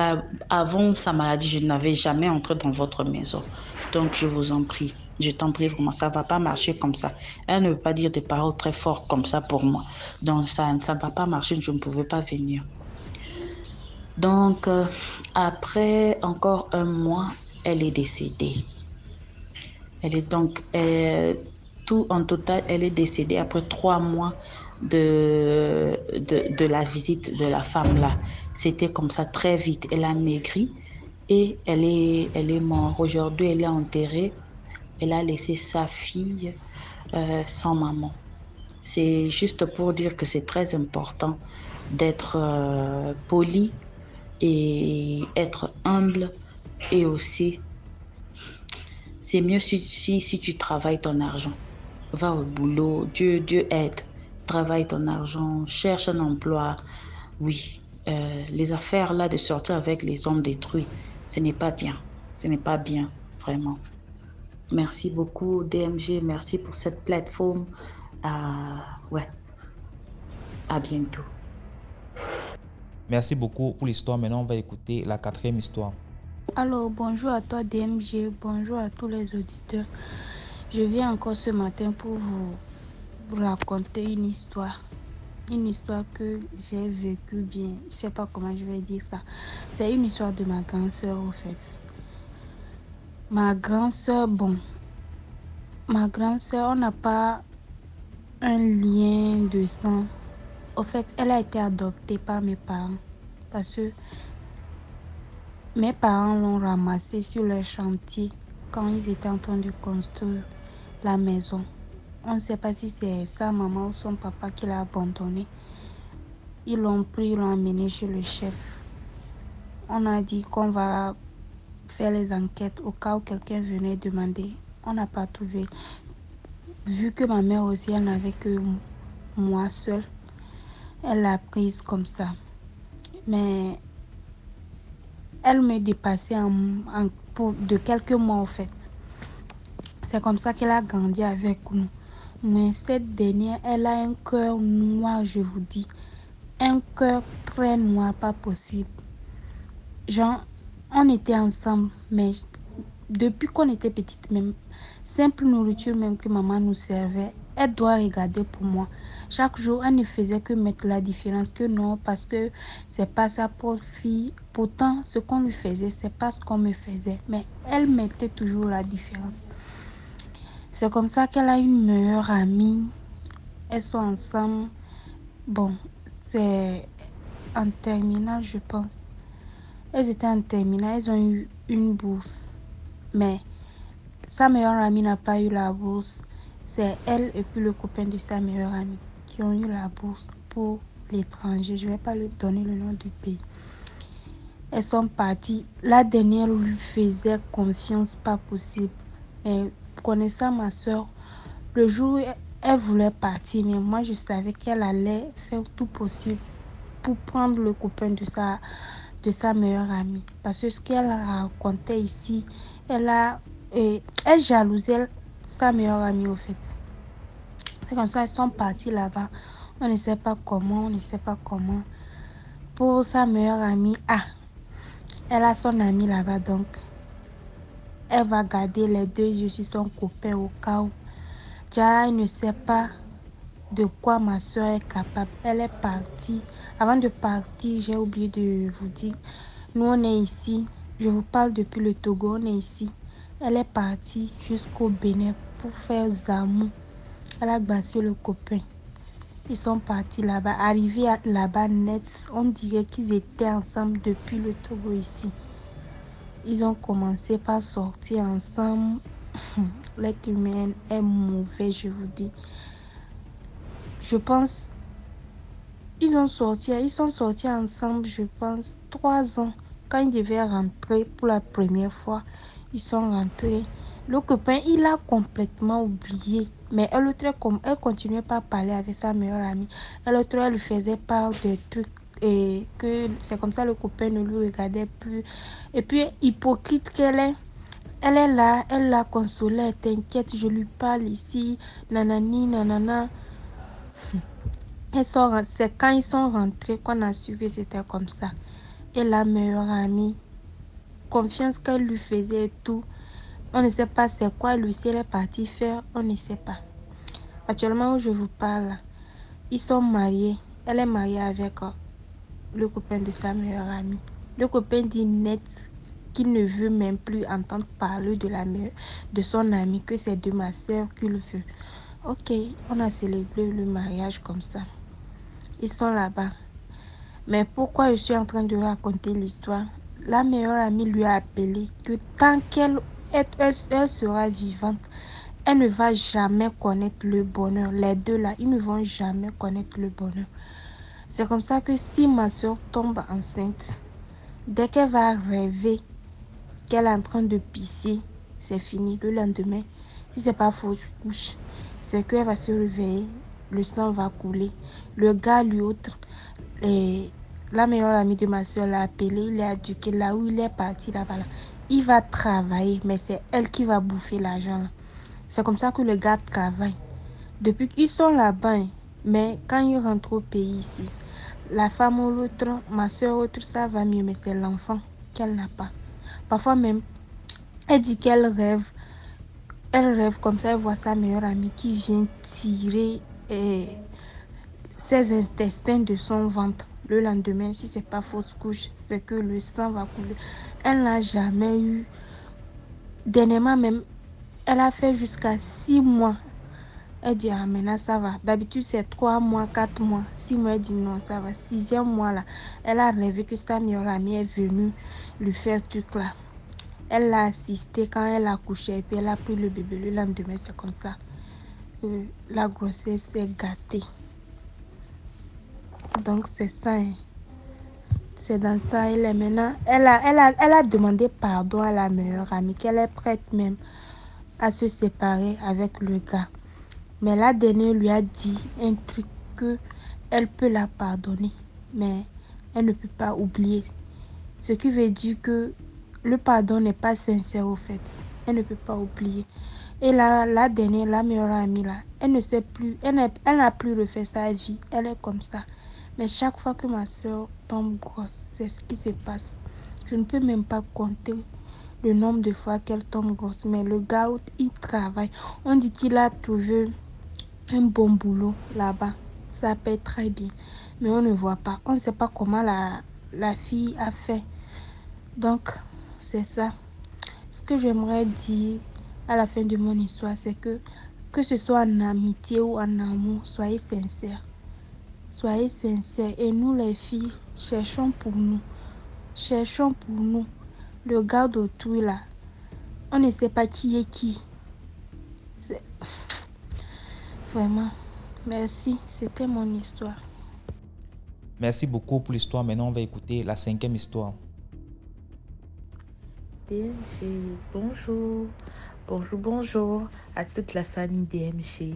avant sa maladie, je n'avais jamais entré dans votre maison. Donc, je vous en prie. Je t'en prie vraiment, ça ne va pas marcher comme ça. Elle ne veut pas dire des paroles très fortes comme ça pour moi. Donc, ça ne va pas marcher, je ne pouvais pas venir. Donc, après encore un mois, elle est décédée. Elle est donc, tout en total, elle est décédée après 3 mois de la visite de la femme là. C'était comme ça très vite. Elle a maigri et elle est morte. Aujourd'hui, elle est enterrée. Elle a laissé sa fille sans maman. C'est juste pour dire que c'est très important d'être poli et être humble, et aussi c'est mieux si tu travailles ton argent. Va au boulot, Dieu aide. Travaille ton argent, cherche un emploi. Oui, les affaires là de sortir avec les hommes détruits, ce n'est pas bien. Ce n'est pas bien, vraiment. Merci beaucoup, DMG. Merci pour cette plateforme. Ouais, à bientôt. Merci beaucoup pour l'histoire. Maintenant, on va écouter la 4e histoire. Alors, bonjour à toi DMG, bonjour à tous les auditeurs. Je viens encore ce matin pour vous raconter une histoire que j'ai vécue bien. Je ne sais pas comment je vais dire ça. C'est une histoire de ma grande sœur au fait. Ma grande sœur, on n'a pas un lien de sang. Au fait, elle a été adoptée par mes parents parce que mes parents l'ont ramassée sur leur chantier quand ils étaient en train de construire la maison. On ne sait pas si c'est sa maman ou son papa qui l'a abandonnée. Ils l'ont pris, ils l'ont emmené chez le chef. On a dit qu'on va faire les enquêtes au cas où quelqu'un venait demander. On n'a pas trouvé. Vu que ma mère aussi, elle n'avait que moi seule, elle l'a prise comme ça. Mais elle me dépassait de quelques mois en fait. C'est comme ça qu'elle a grandi avec nous. Mais cette dernière, elle a un cœur noir, je vous dis. Un cœur très noir, pas possible. Genre, on était ensemble, mais depuis qu'on était petite, même simple nourriture même que maman nous servait, elle doit regarder pour moi. Chaque jour, elle ne faisait que mettre la différence, que non, parce que c'est pas sa propre fille. Pourtant, ce qu'on lui faisait, c'est pas ce qu'on me faisait. Mais elle mettait toujours la différence. C'est comme ça qu'elle a une meilleure amie. Elles sont ensemble. Bon, c'est en terminale, je pense. Elles étaient en terminale, elles ont eu une bourse. Mais sa meilleure amie n'a pas eu la bourse. C'est elle et puis le copain de sa meilleure amie qui ont eu la bourse pour l'étranger. Je ne vais pas lui donner le nom du pays. Elles sont parties. La dernière lui faisait confiance, pas possible. Mais connaissant ma soeur, le jour où elle voulait partir, mais moi je savais qu'elle allait faire tout possible pour prendre le copain de sa meilleure amie. Parce que ce qu'elle racontait ici, elle jalousait sa meilleure amie au fait. C'est comme ça, elles sont parties là-bas. On ne sait pas comment. Pour sa meilleure amie, elle a son amie là-bas, donc elle va garder les deux yeux sur son copain au cas où. Déjà, elle ne sait pas de quoi ma soeur est capable. Elle est partie. Avant de partir, j'ai oublié de vous dire, nous on est ici. Je vous parle depuis le Togo, on est ici. Elle est partie jusqu'au Bénin pour faire Zamou. Elle a bassé le copain. Ils sont partis là-bas. Arrivés là-bas net, on dirait qu'ils étaient ensemble depuis le Togo ici. Ils ont commencé par sortir ensemble. L'être humain est mauvais, je vous dis. Je pense, ils sont sortis ensemble, je pense, 3 ans. Quand ils devaient rentrer pour la première fois, ils sont rentrés. Le copain, il a complètement oublié. Mais elle continuait pas à parler avec sa meilleure amie. Elle lui faisait part des trucs. Et que c'est comme ça le copain ne lui regardait plus. Et puis, hypocrite qu'elle est. Elle est là, elle l'a consolée. T'inquiète, je lui parle ici. Nanani, nanana. C'est quand ils sont rentrés qu'on a su que c'était comme ça. et la meilleure amie. Confiance qu'elle lui faisait et tout. On ne sait pas c'est quoi le ciel est parti faire, on ne sait pas. Actuellement où je vous parle, ils sont mariés. Elle est mariée avec le copain de sa meilleure amie. Le copain dit net qu'il ne veut même plus entendre parler de son amie, que c'est de ma soeur qu'il veut. Ok, on a célébré le mariage comme ça. Ils sont là-bas. Mais pourquoi je suis en train de raconter l'histoire? La meilleure amie lui a appelé que tant qu'elle sera vivante, elle ne va jamais connaître le bonheur. Les deux là, ils ne vont jamais connaître le bonheur. C'est comme ça que si ma soeur tombe enceinte, dès qu'elle va rêver qu'elle est en train de pisser, c'est fini. Le lendemain, si c'est pas fausse couche, c'est qu'elle va se réveiller, le sang va couler. Le gars lui autre, la meilleure amie de ma soeur l'a appelé, il l'a dit que là où il est parti là-bas, là, il va travailler, mais c'est elle qui va bouffer l'argent. C'est comme ça que le gars travaille. Depuis qu'ils sont là-bas, mais quand ils rentrent au pays ici, la femme ou l'autre, ma soeur autre, ça va mieux, mais c'est l'enfant qu'elle n'a pas. Parfois même, elle dit qu'elle rêve. Elle rêve comme ça, elle voit sa meilleure amie qui vient tirer ses intestins de son ventre. Le lendemain, si c'est pas fausse couche, c'est que le sang va couler. Elle n'a jamais eu. Dernièrement même, elle a fait jusqu'à 6 mois. Elle dit, ah maintenant ça va. D'habitude c'est 3 mois, 4 mois. 6 mois, elle dit non, ça va. 6e mois là, elle a rêvé que sa meilleure amie est venue lui faire truc là. Elle l'a assisté quand elle a couché et puis elle a pris le bébé. Le lendemain, c'est comme ça. La grossesse s'est gâtée. Donc c'est ça. Hein. C'est dans ça. Elle est maintenant. Elle a demandé pardon à la meilleure amie, qu'elle est prête même à se séparer avec le gars. Mais la dernière lui a dit un truc que elle peut la pardonner, mais elle ne peut pas oublier. Ce qui veut dire que le pardon n'est pas sincère au fait. Elle ne peut pas oublier. Et la dernière, la meilleure amie là, elle ne sait plus, elle n'a plus refait sa vie. Elle est comme ça. Mais chaque fois que ma soeur tombe grosse, c'est ce qui se passe. Je ne peux même pas compter le nombre de fois qu'elle tombe grosse. Mais le gars, il travaille. On dit qu'il a trouvé un bon boulot là-bas. Ça paye très bien. Mais on ne voit pas. On ne sait pas comment la fille a fait. Donc, c'est ça. Ce que j'aimerais dire à la fin de mon histoire, c'est que ce soit en amitié ou en amour, soyez sincères. Soyez sincères. Et nous, les filles, cherchons pour nous. Cherchons pour nous. Le gars d'autrui, là, on ne sait pas qui est qui. C'est... Vraiment. Merci. C'était mon histoire. Merci beaucoup pour l'histoire. Maintenant, on va écouter la 5e histoire. DMG, bonjour. Bonjour à toute la famille DMG.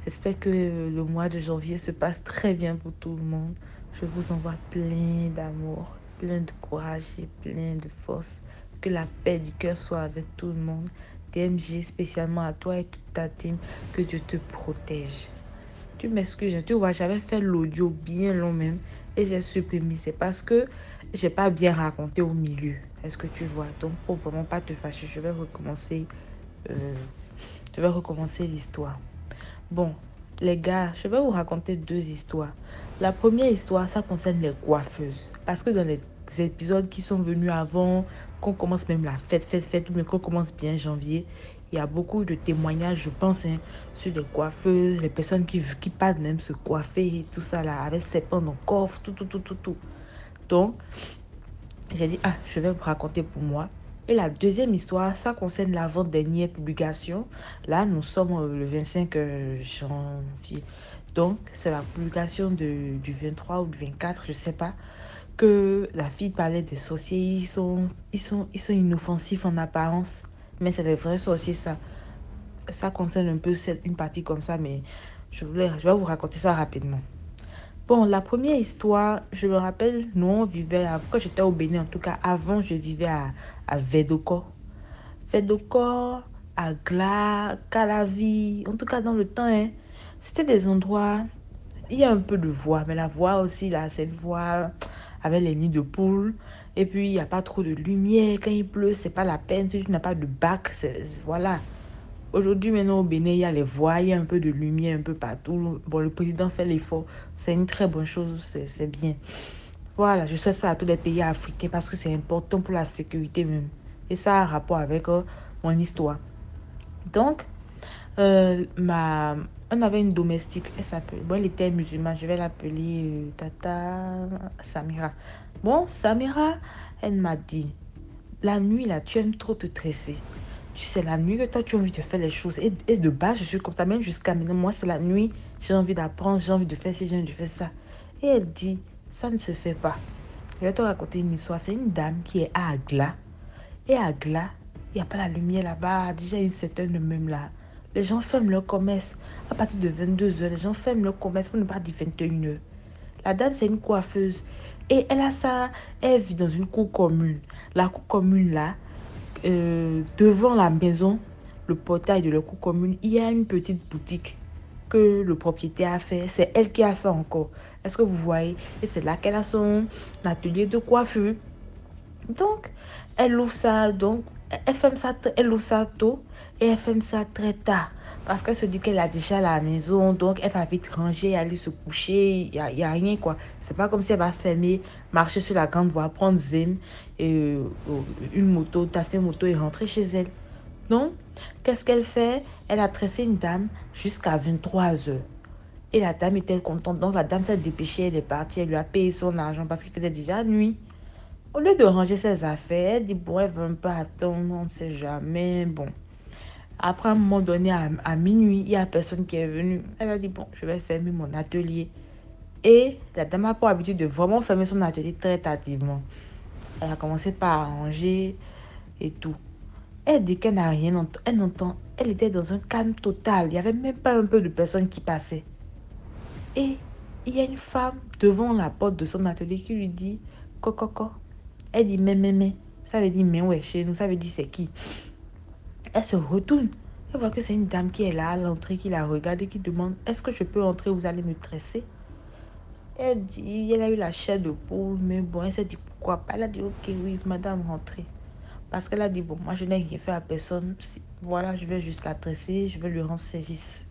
J'espère que le mois de janvier se passe très bien pour tout le monde. Je vous envoie plein d'amour, plein de courage et plein de force. Que la paix du cœur soit avec tout le monde. DMG, spécialement à toi et toute ta team, que Dieu te protège. Tu m'excuses, tu vois, j'avais fait l'audio bien long même et j'ai supprimé. C'est parce que j'ai pas bien raconté au milieu. Est-ce que tu vois? Donc, faut vraiment pas te fâcher. Je vais recommencer l'histoire. Bon, les gars, je vais vous raconter 2 histoires. La première histoire, ça concerne les coiffeuses. Parce que dans les épisodes qui sont venus avant, qu'on commence même la fête, mais qu'on commence bien janvier, il y a beaucoup de témoignages, je pense, sur les coiffeuses, les personnes qui partent même se coiffer et tout ça là, avec ses pans dans le coffre, tout. Donc, j'ai dit, je vais vous raconter pour moi. Et la deuxième histoire, ça concerne l'avant-dernière publication. Là, nous sommes le 25 janvier. Donc, c'est la publication du 23 ou du 24, je sais pas, que la fille parlait des sorciers. Ils sont inoffensifs en apparence, mais c'est des vrais sorciers, ça. Ça concerne un peu une partie comme ça, mais je vais vous raconter ça rapidement. Bon, la première histoire, je me rappelle, nous on vivait, quand j'étais au Bénin, en tout cas, avant je vivais à Vedoko. Vedoko, à Gla, Calavi, en tout cas dans le temps, c'était des endroits, il y a un peu de voix, mais la voix aussi, là, c'est une voix avec les nids de poules. Et puis, il n'y a pas trop de lumière. Quand il pleut, c'est pas la peine. Si tu n'as pas de bac, voilà. Aujourd'hui, maintenant, au Bénin, il y a les voies, il y a un peu de lumière un peu partout. Bon, le président fait l'effort. C'est une très bonne chose, c'est bien. Voilà, je souhaite ça à tous les pays africains parce que c'est important pour la sécurité même. Et ça a un rapport avec mon histoire. Donc, on avait une domestique, elle s'appelle, bon, elle était musulmane, je vais l'appeler Tata Samira. Bon, Samira, elle m'a dit, la nuit là, tu aimes trop te tresser. Tu sais, la nuit que toi, tu as envie de faire les choses. Et de base, je suis comme ça, même jusqu'à maintenant. Moi, c'est la nuit, j'ai envie d'apprendre, j'ai envie de faire ci, j'ai envie de faire ça. Et elle dit, ça ne se fait pas. Je vais te raconter une histoire. C'est une dame qui est à Agla. Et à Agla, il n'y a pas la lumière là-bas. Déjà, une certaine même là. Les gens ferment leur commerce. À partir de 22h, les gens ferment leur commerce pour ne pas dire 21h. La dame, c'est une coiffeuse. Et elle a ça, elle vit dans une cour commune. La cour commune là, devant la maison, le portail de la cour commune, il y a une petite boutique que le propriétaire a fait. C'est elle qui a ça encore. Est-ce que vous voyez? Et c'est là qu'elle a son atelier de coiffure. Donc, elle ouvre ça. Donc, elle ouvre ça tôt et elle ferme ça très tard. Parce qu'elle se dit qu'elle a déjà la maison. Donc, elle va vite ranger, aller se coucher. Il y a rien, quoi. C'est pas comme si elle va fermer, marcher sur la grande voie, prendre Zem et une moto, tasser une moto et rentrer chez elle. Donc, qu'est-ce qu'elle fait? Elle a tressé une dame jusqu'à 23h. Et la dame était contente. Donc, la dame s'est dépêchée, elle est partie. Elle lui a payé son argent parce qu'il faisait déjà nuit. Au lieu de ranger ses affaires, elle dit, bon, elle veut un peu attendre, on ne sait jamais. Bon, après un moment donné, à minuit, il n'y a personne qui est venu. Elle a dit, bon, je vais fermer mon atelier. Et la dame a pour habitude de vraiment fermer son atelier très tardivement. Elle a commencé par arranger et tout. Elle dit qu'elle n'a rien entendu. Elle était dans un calme total. Il n'y avait même pas un peu de personnes qui passaient. Et il y a une femme devant la porte de son atelier qui lui dit, coco. Elle dit, mais. Ça veut dire, mais ouais, chez nous, ça veut dire, c'est qui? Elle se retourne. Elle voit que c'est une dame qui est là à l'entrée, qui la regarde et qui demande, est-ce que je peux entrer, vous allez me tresser? Elle dit, elle a eu la chair de poule, mais bon, elle s'est dit, pourquoi pas? Elle a dit, ok, oui, madame, rentrez. Parce qu'elle a dit, bon, moi, je n'ai rien fait à personne. Voilà, je vais juste la tresser, je vais lui rendre service.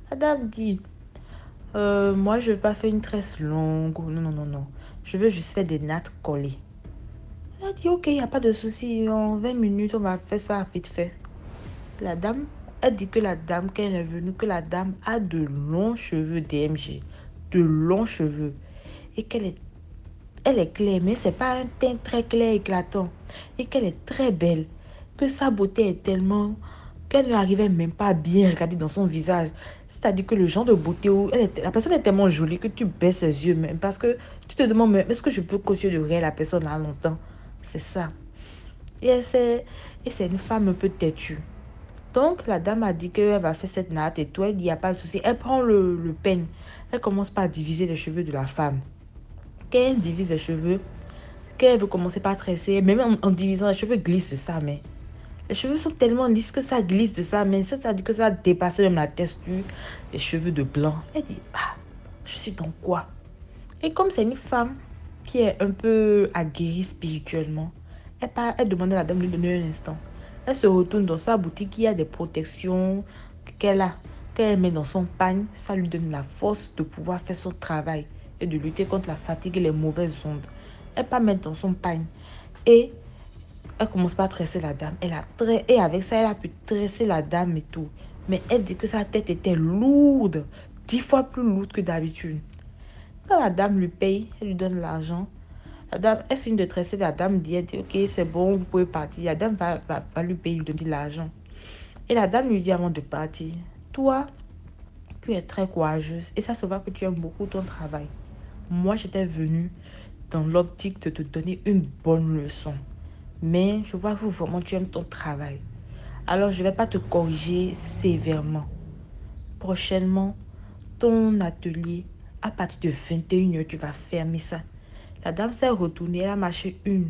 La dame dit, moi, je ne veux pas faire une tresse longue. Non. Je veux juste faire des nattes collées. Elle a dit, ok, il n'y a pas de souci. En 20 minutes, on va faire ça vite fait. La dame, elle dit que la dame, quand elle est venue, que la dame a de longs cheveux DMG. De longs cheveux. Et elle est claire, mais c'est pas un teint très clair éclatant. Et qu'elle est très belle. Que sa beauté est tellement qu'elle n'arrivait même pas à bien regarder dans son visage. C'est-à-dire que le genre de beauté où la personne est tellement jolie que tu baisses ses yeux même. Parce que tu te demandes, mais est-ce que je peux considérer la personne là longtemps? C'est ça. Et c'est une femme un peu têtue. Donc, la dame a dit qu'elle va faire cette natte et tout. Elle dit, il n'y a pas de souci. Elle prend le peigne. Elle commence par diviser les cheveux de la femme. Quand elle divise les cheveux, quand elle veut commencer par tresser, même en divisant, les cheveux glissent de sa main. Les cheveux sont tellement lisses que ça glisse de sa main. Ça dit que ça a dépassé même la texture des cheveux de blanc. Elle dit, je suis dans quoi? Et comme c'est une femme qui est un peu aguerrie spirituellement, elle demande à la dame de lui donner un instant. Elle se retourne dans sa boutique, il y a des protections qu'elle met dans son pagne. Ça lui donne la force de pouvoir faire son travail et de lutter contre la fatigue et les mauvaises ondes. Elle va mettre dans son pagne et elle commence par tresser la dame. Et avec ça, elle a pu tresser la dame et tout. Mais elle dit que sa tête était lourde, 10 fois plus lourde que d'habitude. Quand la dame lui paye, elle lui donne l'argent. La dame, elle finit de tresser, la dame dit, ok, c'est bon, vous pouvez partir. La dame va lui payer, lui donner l'argent. Et la dame lui dit avant de partir, toi, tu es très courageuse et ça se voit que tu aimes beaucoup ton travail. Moi, j'étais venue dans l'optique de te donner une bonne leçon. Mais je vois que vraiment tu aimes ton travail. Alors, je ne vais pas te corriger sévèrement. Prochainement, ton atelier, à partir de 21h, tu vas fermer ça. La dame s'est retournée, elle a marché 1,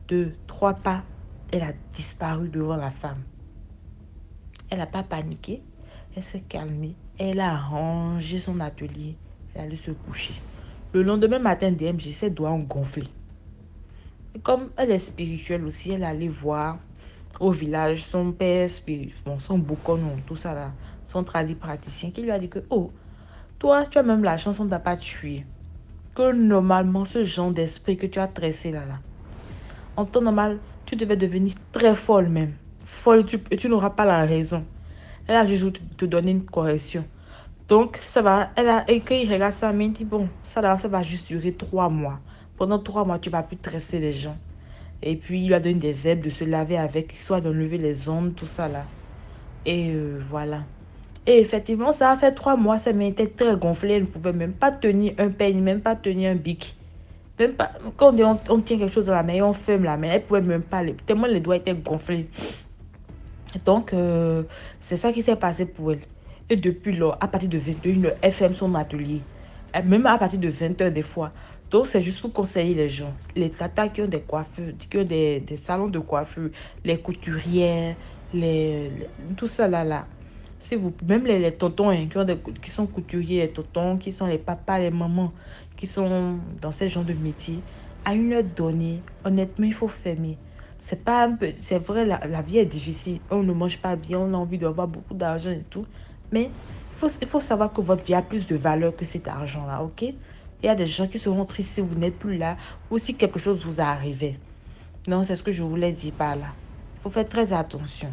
2, 3 pas. Elle a disparu devant la femme. Elle n'a pas paniqué. Elle s'est calmée. Elle a rangé son atelier. Elle allait se coucher. Le lendemain matin, DMG, ses doigts ont gonflé. Et comme elle est spirituelle aussi, elle allait voir au village son père bon, son bouconon, tout ça là, son praticien qui lui a dit que, oh, toi, tu as même la chance, on ne t'a pas tué. Que normalement, ce genre d'esprit que tu as tressé là, en temps normal, tu devais devenir très folle même. Folle, tu n'auras pas la raison. Elle a juste voulu te donner une correction. Donc, ça va, et quand il regarde ça, il dit, bon, ça va juste durer 3 mois. Pendant 3 mois, tu ne vas plus tresser les gens. Et puis, il lui a donné des herbes de se laver avec, histoire d'enlever les ondes, tout ça là. Et voilà. Et effectivement, ça a fait 3 mois, sa main était très gonflée. Elle ne pouvait même pas tenir un peigne, même pas tenir un bic. Même pas, quand on tient quelque chose dans la main, on ferme la main. Elle ne pouvait même pas, tellement les doigts étaient gonflés. Donc, c'est ça qui s'est passé pour elle. Et depuis lors, à partir de 21h, elle ferme son atelier. Même à partir de 20h des fois. Donc, c'est juste pour conseiller les gens. Les tatas qui ont des coiffeurs, qui ont des salons de coiffure, les couturières, tout ça là. Si vous, même les tontons hein, qui sont couturiers, les tontons, qui sont les papas, les mamans, qui sont dans ce genre de métier, à une heure donnée, honnêtement, il faut fermer. C'est pas un peu, c'est vrai, la vie est difficile. On ne mange pas bien, on a envie d'avoir beaucoup d'argent et tout. Mais il faut savoir que votre vie a plus de valeur que cet argent-là, ok? Il y a des gens qui seront tristes si vous n'êtes plus là ou si quelque chose vous est arrivé. Non, c'est ce que je voulais dire par là. Il faut faire très attention.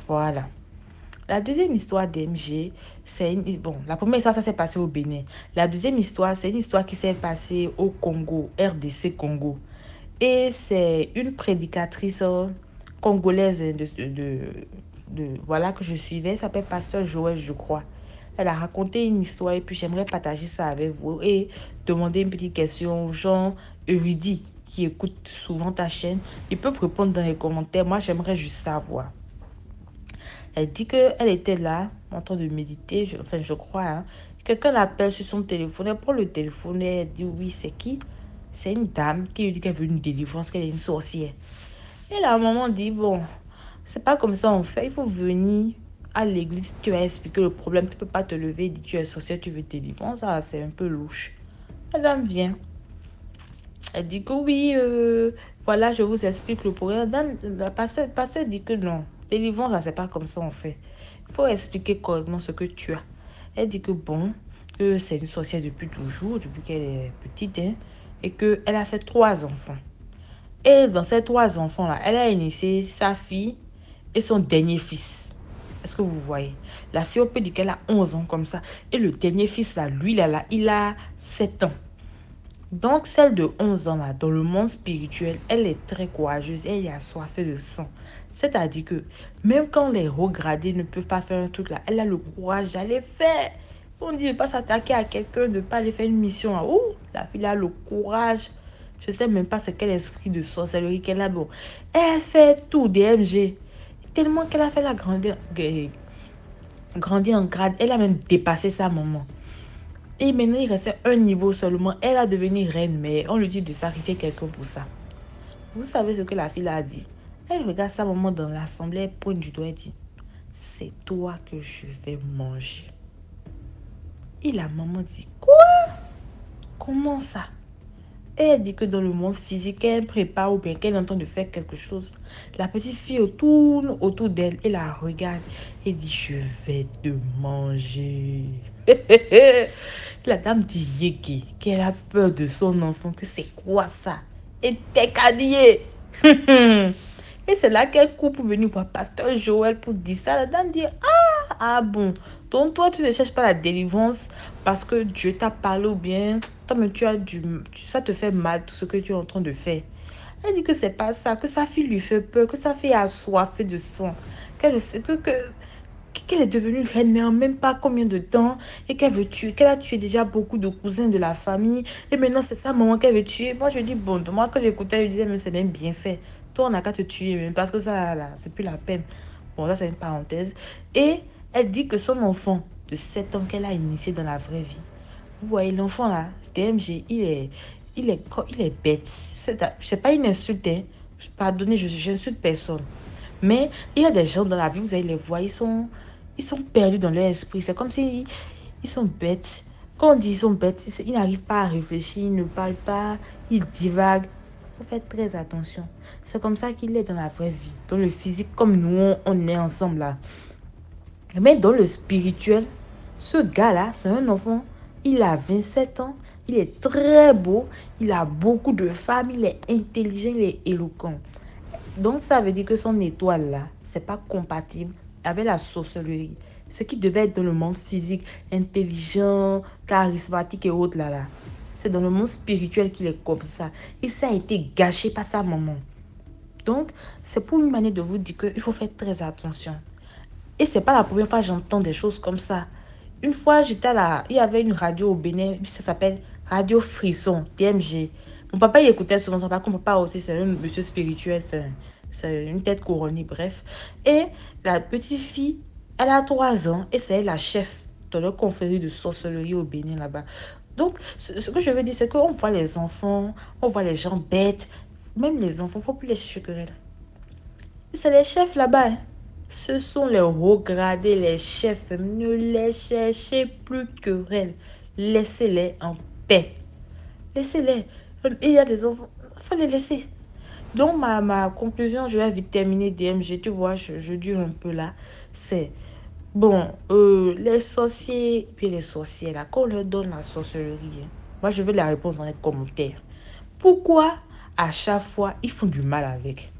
Voilà. La deuxième histoire d'MG, bon, la première histoire, ça s'est passé au Bénin. La deuxième histoire, c'est une histoire qui s'est passée au Congo, RDC Congo. Et c'est une prédicatrice congolaise voilà, que je suivais. Elle s'appelle Pasteur Joël, je crois. Elle a raconté une histoire et puis j'aimerais partager ça avec vous et demander une petite question aux gens érudits qui écoutent souvent ta chaîne. Ils peuvent répondre dans les commentaires. Moi, j'aimerais juste savoir. Elle dit qu'elle était là, en train de méditer, je crois. Hein. Quelqu'un l'appelle sur son téléphone. Elle prend le téléphone et elle dit oui, c'est qui? C'est une dame qui lui dit qu'elle veut une délivrance, qu'elle est une sorcière. Et la maman dit, bon, c'est pas comme ça on fait. Il faut venir à l'église. Tu vas expliquer le problème. Tu peux pas te lever et dire tu es sorcière, tu veux délivrance. Ça, c'est un peu louche. La dame vient. Elle dit que oui, voilà, je vous explique le problème. Le pasteur dit que non. Délivrance, là, c'est pas comme ça on fait. Il faut expliquer correctement ce que tu as. Elle dit que bon, c'est une sorcière depuis toujours, depuis qu'elle est petite, hein, et qu'elle a fait 3 enfants. Et dans ces 3 enfants-là, elle a initié sa fille et son dernier fils. Est-ce que vous voyez? La fille, on peut dire qu'elle a 11 ans comme ça. Et le dernier fils, là, lui, là, il a 7 ans. Donc, celle de 11 ans, là, dans le monde spirituel, elle est très courageuse et elle est assoiffée de sang. C'est-à-dire que même quand les regradés ne peuvent pas faire un truc là, elle a le courage d'aller faire. On dit de ne pas s'attaquer à quelqu'un, de ne pas aller faire une mission là. Ouh, la fille a le courage. Je ne sais même pas c'est quel esprit de sorcellerie qu'elle a. Bon, elle fait tout DMG. Tellement qu'elle a fait la grandir en grade. Elle a même dépassé sa maman. Et maintenant, il restait un niveau seulement. Elle a devenu reine, mais on lui dit de sacrifier quelqu'un pour ça. Vous savez ce que la fille a dit? Elle regarde sa maman dans l'assemblée, elle pointe du doigt et dit, c'est toi que je vais manger. Et la maman dit, quoi? Comment ça? Et elle dit que dans le monde physique, elle prépare ou bien qu'elle est en train de faire quelque chose. La petite fille tourne autour d'elle et la regarde et dit, je vais te manger. La dame dit, Yeki, qu'elle a peur de son enfant, que c'est quoi ça? Et t'es cadillé. Et c'est là qu'elle court pour venir voir Pasteur Joël pour dire ça. La dame dit, ah bon. Donc toi, tu ne cherches pas la délivrance parce que Dieu t'a parlé ou bien toi, mais ça te fait mal tout ce que tu es en train de faire. Elle dit que c'est pas ça, que sa fille lui fait peur, que sa fille a assoiffé de sang, qu'elle est devenue reine, mais en même pas combien de temps, et qu'elle a tué déjà beaucoup de cousins de la famille, et maintenant c'est sa maman qu'elle veut tuer. Moi je dis, bon, moi quand j'écoutais, je disais, mais c'est même bien fait. Toi, on n'a qu'à te tuer, même parce que ça, là, c'est plus la peine. Bon, là, c'est une parenthèse. Et elle dit que son enfant de 7 ans qu'elle a initié dans la vraie vie, vous voyez, l'enfant là, DMG, il est bête. C'est pas une insulte, hein. Pardonnez, je n'insulte personne. Mais il y a des gens dans la vie, vous allez les voir, ils sont perdus dans leur esprit. C'est comme si ils sont bêtes. Quand on dit ils sont bêtes, ils n'arrivent pas à réfléchir, ils ne parlent pas, ils divaguent. faut faire très attention. C'est comme ça qu'il est dans la vraie vie. Dans le physique, comme nous, on est ensemble là. Mais dans le spirituel, ce gars-là, c'est un enfant. Il a 27 ans. Il est très beau. Il a beaucoup de femmes. Il est intelligent. Il est éloquent. Donc, ça veut dire que son étoile là, c'est pas compatible avec la sorcellerie. Ce qui devait être dans le monde physique, intelligent, charismatique et autres là. C'est dans le monde spirituel qu'il est comme ça. Et ça a été gâché par sa maman. Donc, c'est pour une manière de vous dire qu'il faut faire très attention. Et c'est pas la première fois que j'entends des choses comme ça. Une fois, j'étais là, il y avait une radio au Bénin, ça s'appelle Radio Frisson, TMG. Mon papa, il écoutait souvent ça. Par contre, mon papa aussi, c'est un monsieur spirituel, c'est une tête couronnée, bref. Et la petite fille, elle a 3 ans et c'est la chef de leur confrérie de sorcellerie au Bénin là-bas. Donc, ce que je veux dire, c'est qu'on voit les enfants, on voit les gens bêtes, même les enfants, il ne faut plus les chercher querelle. C'est les chefs là-bas. Hein. Ce sont les hauts gradés, les chefs. Ne les cherchez plus querelle. Laissez-les en paix. Laissez-les. Il y a des enfants, il faut les laisser. Donc, ma conclusion, je vais vite terminer DMG. Tu vois, je dure un peu là. C'est... Bon, les sorciers, puis les sorcières, là, quand on leur donne la sorcellerie, hein, moi, je veux la réponse dans les commentaires. Pourquoi, à chaque fois, ils font du mal avec?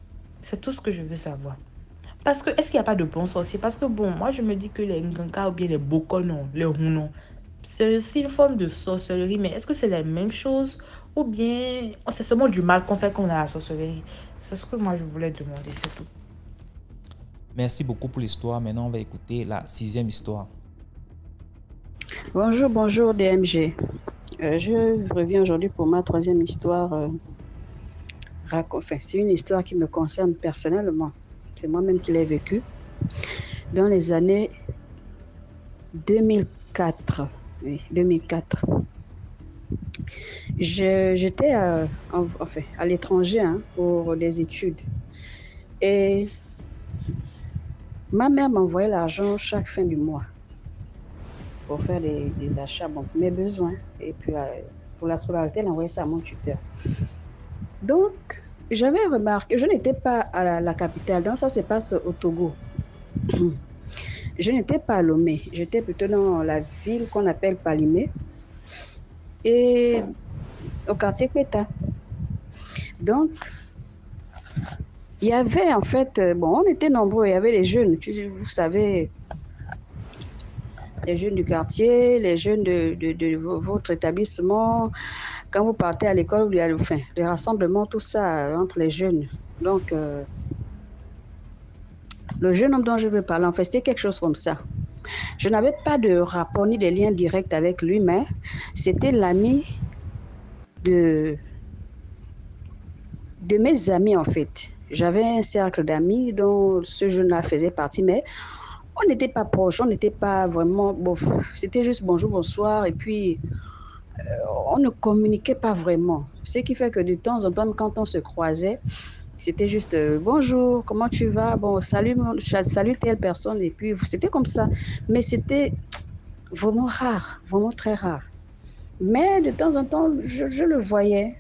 C'est tout ce que je veux savoir. Parce que, est-ce qu'il n'y a pas de bons sorciers? Parce que, bon, moi, je me dis que les Nganka ou bien les Bokonon, les Hunon, c'est aussi une forme de sorcellerie, mais est-ce que c'est la même chose? Ou bien, c'est seulement du mal qu'on fait qu'on a la sorcellerie? C'est ce que moi, je voulais demander, c'est tout. Merci beaucoup pour l'histoire. Maintenant, on va écouter la 6e histoire. Bonjour DMG. Je reviens aujourd'hui pour ma 3e histoire. C'est une histoire qui me concerne personnellement. C'est moi-même qui l'ai vécue. Dans les années 2004. Oui, 2004. J'étais à l'étranger pour des études. Et ma mère m'envoyait l'argent chaque fin du mois pour faire des achats pour mes besoins. Et puis pour la scolarité, elle envoyait ça à mon tuteur. Donc, j'avais remarqué, je n'étais pas à la capitale, donc ça se passe au Togo. Je n'étais pas à Lomé, j'étais plutôt dans la ville qu'on appelle Palimé et au quartier Péta. Donc, il y avait en fait, on était nombreux, il y avait les jeunes, vous savez, les jeunes du quartier, les jeunes de votre établissement. Quand vous partez à l'école, il y a les rassemblements, tout ça entre les jeunes. Donc, le jeune homme dont je veux parler, en fait, c'était quelque chose comme ça. Je n'avais pas de rapport ni de lien direct avec lui, mais c'était l'ami de mes amis, en fait. J'avais un cercle d'amis dont ce jeune-là faisait partie, mais on n'était pas proches, on n'était pas vraiment... Bon, c'était juste bonjour, bonsoir, et puis... on ne communiquait pas vraiment. Ce qui fait que de temps en temps, quand on se croisait, c'était juste bonjour, comment tu vas? Bon, salut telle personne. Et puis, c'était comme ça. Mais c'était vraiment rare, vraiment très rare. Mais de temps en temps, je le voyais.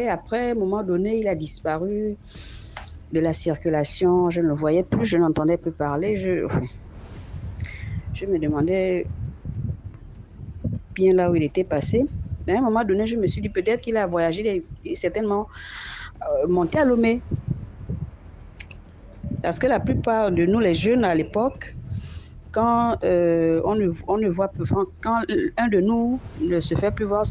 Après, à un moment donné, il a disparu de la circulation. Je ne le voyais plus, je n'entendais plus parler. Je me demandais bien là où il était passé. À un moment donné, je me suis dit peut-être qu'il a voyagé, il est certainement monté à Lomé. Parce que la plupart de nous, les jeunes à l'époque, quand on ne voit plus, quand un de nous ne se fait plus voir,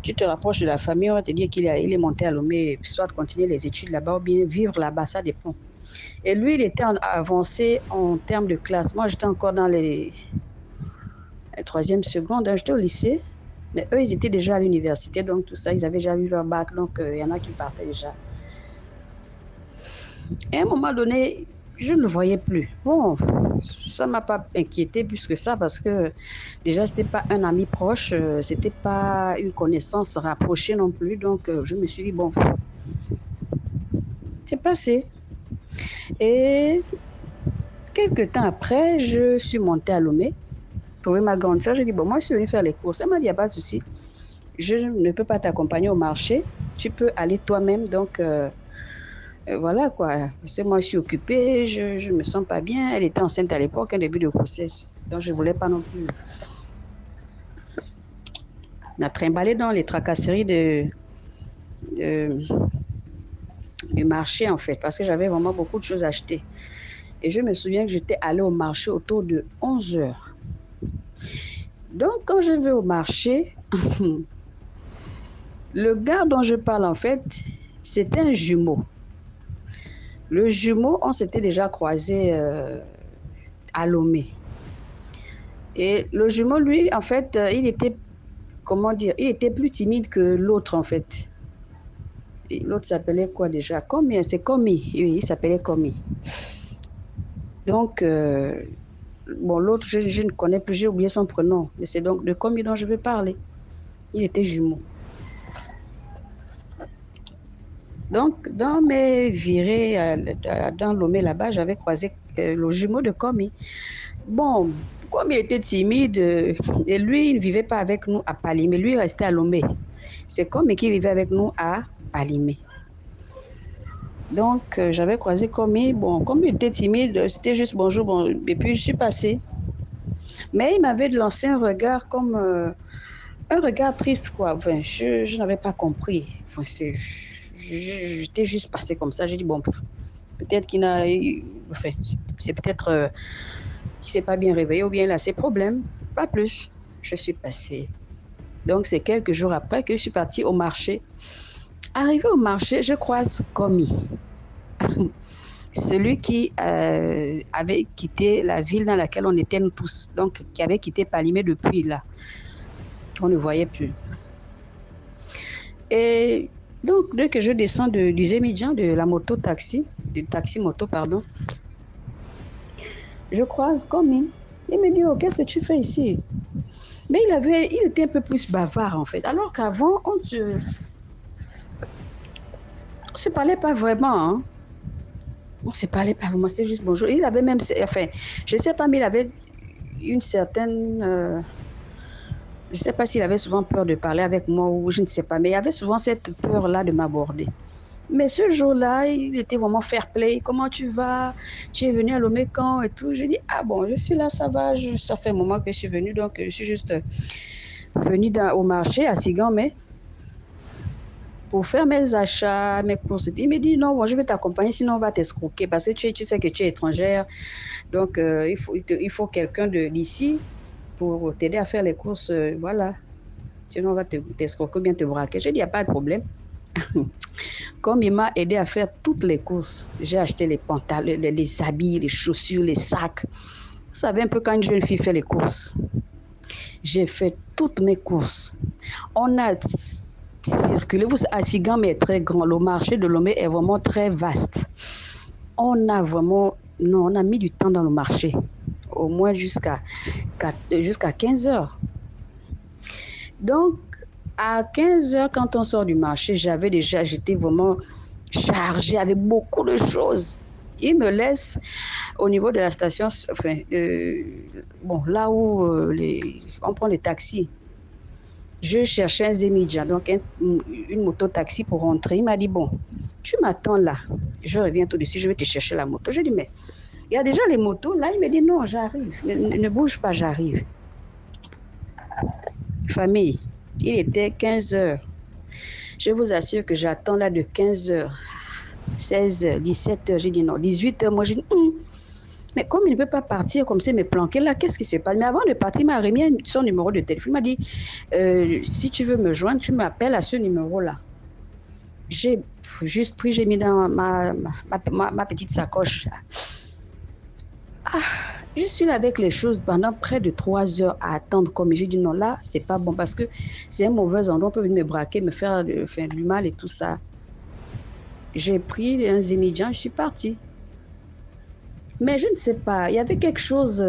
tu te rapproches de la famille, on va te dire qu'il est monté à Lomé, soit continuer les études là-bas ou bien vivre là-bas, ça dépend. Et lui, il était avancé en termes de classe. Moi, j'étais encore dans les 3e seconde, j'étais au lycée, mais eux, ils étaient déjà à l'université, donc tout ça, ils avaient déjà eu leur bac, donc il y en a qui partaient déjà. Et à un moment donné, je ne le voyais plus. Bon, ça ne m'a pas inquiété plus que ça, parce que déjà, ce n'était pas un ami proche, ce n'était pas une connaissance rapprochée non plus, donc je me suis dit, bon, c'est passé. Et quelques temps après, je suis montée à Lomé, trouver ma grande soeur, j'ai dit, bon, moi, je suis venue faire les courses. Elle m'a dit, il n'y a pas de souci, je ne peux pas t'accompagner au marché, tu peux aller toi-même. Donc, voilà quoi. C'est moi, je suis occupée, je me sens pas bien. Elle était enceinte à l'époque, un début de grossesse. Donc, je voulais pas non plus la trimballer dans les tracasseries du marché, en fait, parce que j'avais vraiment beaucoup de choses à acheter. Et je me souviens que j'étais allée au marché autour de 11 heures. Donc, quand je vais au marché, le gars dont je parle, en fait, c'était un jumeau. Le jumeau, on s'était déjà croisé à Lomé. Et le jumeau, lui, en fait, il était, comment dire, il était plus timide que l'autre, en fait. L'autre s'appelait quoi déjà? Komi, c'est Komi. Oui, il s'appelait Komi. Donc, bon, l'autre, je ne connais plus, j'ai oublié son prénom. Mais c'est donc de Komi dont je veux parler. Il était jumeau. Donc, dans mes virées dans Lomé là-bas, j'avais croisé le jumeau de Komi. Bon, comme il était timide, et lui, il ne vivait pas avec nous à Palimé. Lui, il restait à Lomé. C'est Komi qui vivait avec nous à Palimé. Donc, j'avais croisé Komi. Bon, comme il était timide, c'était juste bonjour, bon, et puis je suis passée. Mais il m'avait lancé un regard comme un regard triste, quoi. Enfin, je n'avais pas compris. Enfin, j'étais juste passée comme ça. J'ai dit, bon, peut-être qu'il n'a... Enfin, c'est peut-être qu'il ne s'est pas bien réveillé ou bien il a ses problèmes. Pas plus. Je suis passée. Donc, c'est quelques jours après que je suis partie au marché. Arrivée au marché, je croise Komi. Celui qui avait quitté la ville dans laquelle on était nous tous. Donc, qui avait quitté Palimé depuis là. On ne voyait plus. Et donc, dès que je descends du Zémidjan, de la moto-taxi, du taxi-moto, pardon, je croise Komi. Il me dit, oh, qu'est-ce que tu fais ici? Mais il était un peu plus bavard, en fait. Alors qu'avant, on se parlait pas vraiment. Hein. On se parlait pas vraiment, c'était juste bonjour. Il avait même, enfin, je sais pas, mais il avait une certaine... je ne sais pas s'il avait souvent peur de parler avec moi ou je ne sais pas, mais il avait souvent cette peur-là de m'aborder. Mais ce jour-là, il était vraiment fair play. Comment tu vas? Tu es venu à Lomé quand et tout? Je dis, ah bon, je suis là, ça va. Ça fait un moment que je suis venue, donc je suis juste venue au marché à Sigamé pour faire mes achats, mes courses. Il me dit, non, bon, je vais t'accompagner, sinon on va t'escroquer parce que tu sais que tu es étrangère. Donc, il faut quelqu'un d'ici pour t'aider à faire les courses, voilà. Sinon, on va t'escroquer ou bien te braquer. J'ai dit, il n'y a pas de problème. Comme il m'a aidé à faire toutes les courses, j'ai acheté les pantalons, les habits, les chaussures, les sacs. Vous savez un peu quand une jeune fille fait les courses. J'ai fait toutes mes courses. On a circulé. Asigam est très grand. Le marché de Lomé est vraiment très vaste. On a mis du temps dans le marché. Au moins jusqu'à 15 heures. Donc, à 15 heures, quand on sort du marché, j'étais vraiment chargée avec beaucoup de choses. Il me laisse au niveau de la station, enfin, bon, là où on prend les taxis. Je cherchais un Zémidjan, donc une moto-taxi pour rentrer. Il m'a dit, bon, tu m'attends là. Je reviens tout de suite, je vais te chercher la moto. Je dis, mais il y a déjà les motos. Là, il me dit, non, j'arrive. Ne bouge pas, j'arrive. Famille, il était 15 heures. Je vous assure que j'attends là de 15 heures, 16 heures, 17 heures. J'ai dit non, 18 heures. Moi, j'ai dit, mais comme il ne peut pas partir comme ça, me planquer là, qu'est-ce qui se passe? Mais avant de partir, il m'a remis son numéro de téléphone. Il m'a dit, si tu veux me joindre, tu m'appelles à ce numéro-là. J'ai juste pris, j'ai mis dans ma petite sacoche. Je suis là avec les choses pendant près de 3 heures à attendre. Comme j'ai dit non, là, c'est pas bon parce que c'est un mauvais endroit. On peut venir me braquer, me faire du mal et tout ça. J'ai pris un Zémidjan, je suis partie. Mais je ne sais pas, il y avait quelque chose.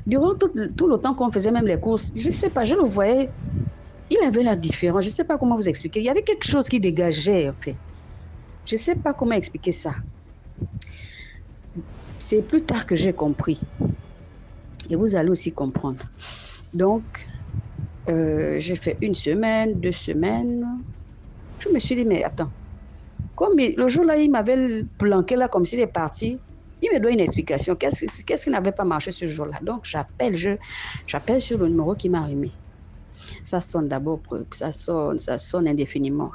Durant tout le temps qu'on faisait même les courses, je ne sais pas, je le voyais. Il avait l'air différent. Je ne sais pas comment vous expliquer. Il y avait quelque chose qui dégageait, en fait. Je ne sais pas comment expliquer ça. C'est plus tard que j'ai compris. Et vous allez aussi comprendre. Donc, j'ai fait 1 semaine, 2 semaines. Je me suis dit, mais attends. Le jour-là, il m'avait planqué là comme s'il est parti. Il me donne une explication. Qu'est-ce qui n'avait pas marché ce jour-là? Donc, j'appelle sur le numéro qu'il m'a remis. Ça sonne d'abord, ça sonne indéfiniment.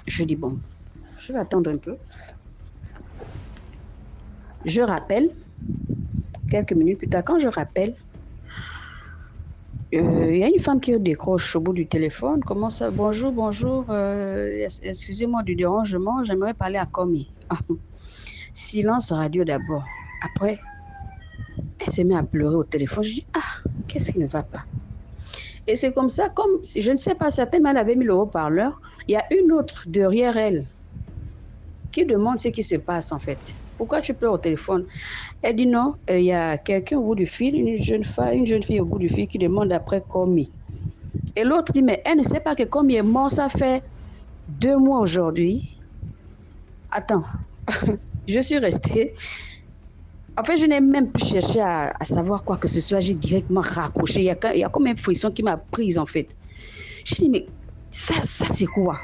Je dis, bon, je vais attendre un peu. Je rappelle. Quelques minutes plus tard, quand je rappelle, il y a une femme qui décroche au bout du téléphone. Comment ça? Bonjour, excusez-moi du dérangement, j'aimerais parler à Komi. Silence radio d'abord. Après, elle se met à pleurer au téléphone. Je dis, qu'est-ce qui ne va pas? Et c'est comme ça, comme, je ne sais pas, certainement elle avait mis le haut-parleur. Il y a une autre derrière elle qui demande ce qui se passe en fait. Pourquoi tu pleures au téléphone? Elle dit non, il y a quelqu'un au bout du fil, une jeune fille au bout du fil qui demande après Komi. Et l'autre dit, mais elle ne sait pas que Komi est mort, ça fait 2 mois aujourd'hui. Attends, je suis restée. En fait, je n'ai même plus cherché à savoir quoi que ce soit. J'ai directement raccroché. Il y a comme une frisson qui m'a prise en fait. Je dis, mais ça c'est quoi?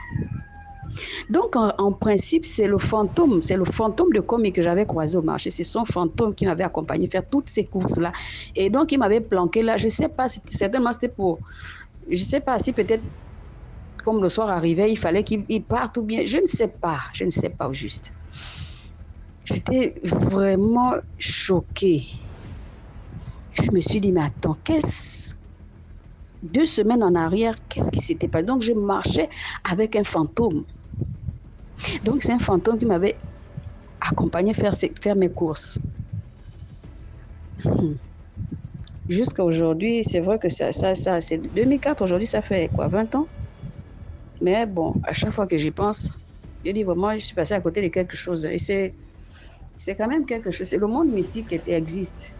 Donc, en principe, c'est le fantôme de Komi que j'avais croisé au marché. C'est son fantôme qui m'avait accompagné faire toutes ces courses-là. Et donc, il m'avait planqué là. Je ne sais pas, certainement c'était pour... Je ne sais pas si peut-être, comme le soir arrivait, il fallait qu'il parte ou bien... Je ne sais pas au juste. J'étais vraiment choquée. Je me suis dit, mais attends, 2 semaines en arrière, qu'est-ce qui s'était passé? Donc, je marchais avec un fantôme. Donc, c'est un fantôme qui m'avait accompagné faire mes courses. Jusqu'à aujourd'hui, c'est vrai que ça c'est 2004, aujourd'hui, ça fait quoi, 20 ans? Mais bon, à chaque fois que j'y pense, je dis vraiment, je suis passée à côté de quelque chose. Et c'est quand même quelque chose. C'est le monde mystique qui existe.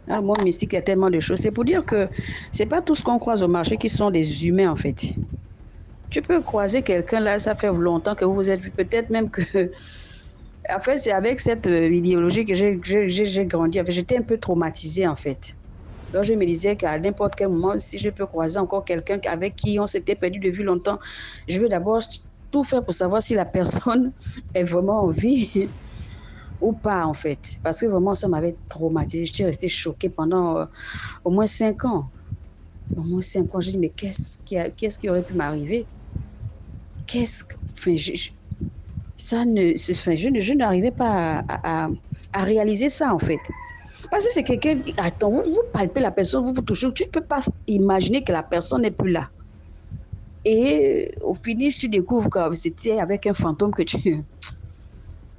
Dans le monde mystique, il y a tellement de choses. C'est pour dire que c'est pas tout ce qu'on croise au marché qui sont des humains, en fait. Tu peux croiser quelqu'un là, ça fait longtemps que vous vous êtes vu, peut-être même que... En fait, c'est avec cette idéologie que j'ai grandi. En fait, j'étais un peu traumatisée, en fait. Donc, je me disais qu'à n'importe quel moment, si je peux croiser encore quelqu'un avec qui on s'était perdu de vue longtemps, je veux d'abord tout faire pour savoir si la personne est vraiment en vie ou pas, en fait. Parce que vraiment, ça m'avait traumatisée. Je suis restée choquée pendant au moins 5 ans. Au moins 5 ans, je dis, mais qu'est-ce qui aurait pu m'arriver? Je n'arrivais pas à réaliser ça, en fait. Parce que c'est quelqu'un, attends, vous palpez la personne, vous touchez, tu ne peux pas imaginer que la personne n'est plus là. Et au finish, tu découvres que c'était avec un fantôme que tu...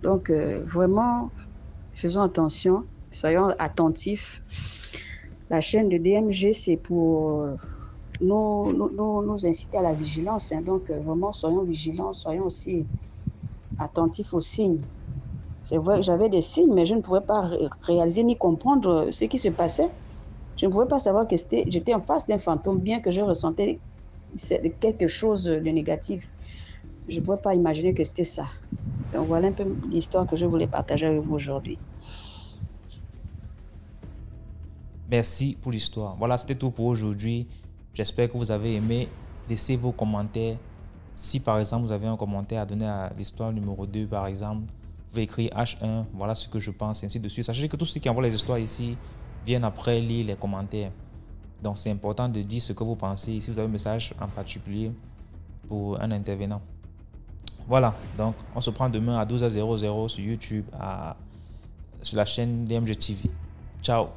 Donc, vraiment, faisons attention, soyons attentifs. La chaîne de DMG, c'est pour nous inciter à la vigilance. Hein. Donc, vraiment, soyons vigilants, soyons aussi attentifs aux signes. C'est vrai que j'avais des signes, mais je ne pouvais pas réaliser ni comprendre ce qui se passait. Je ne pouvais pas savoir que j'étais en face d'un fantôme, bien que je ressentais quelque chose de négatif. Je ne pouvais pas imaginer que c'était ça. Donc voilà un peu l'histoire que je voulais partager avec vous aujourd'hui. Merci pour l'histoire. Voilà, c'était tout pour aujourd'hui. J'espère que vous avez aimé. Laissez vos commentaires. Si par exemple vous avez un commentaire à donner à l'histoire numéro 2 par exemple, vous pouvez écrire H1, voilà ce que je pense, et ainsi de suite. Sachez que tous ceux qui envoient les histoires ici viennent après lire les commentaires. Donc c'est important de dire ce que vous pensez. Si vous avez un message en particulier pour un intervenant. Voilà, donc on se prend demain à 12h00 sur YouTube, sur la chaîne DMG TV. Ciao.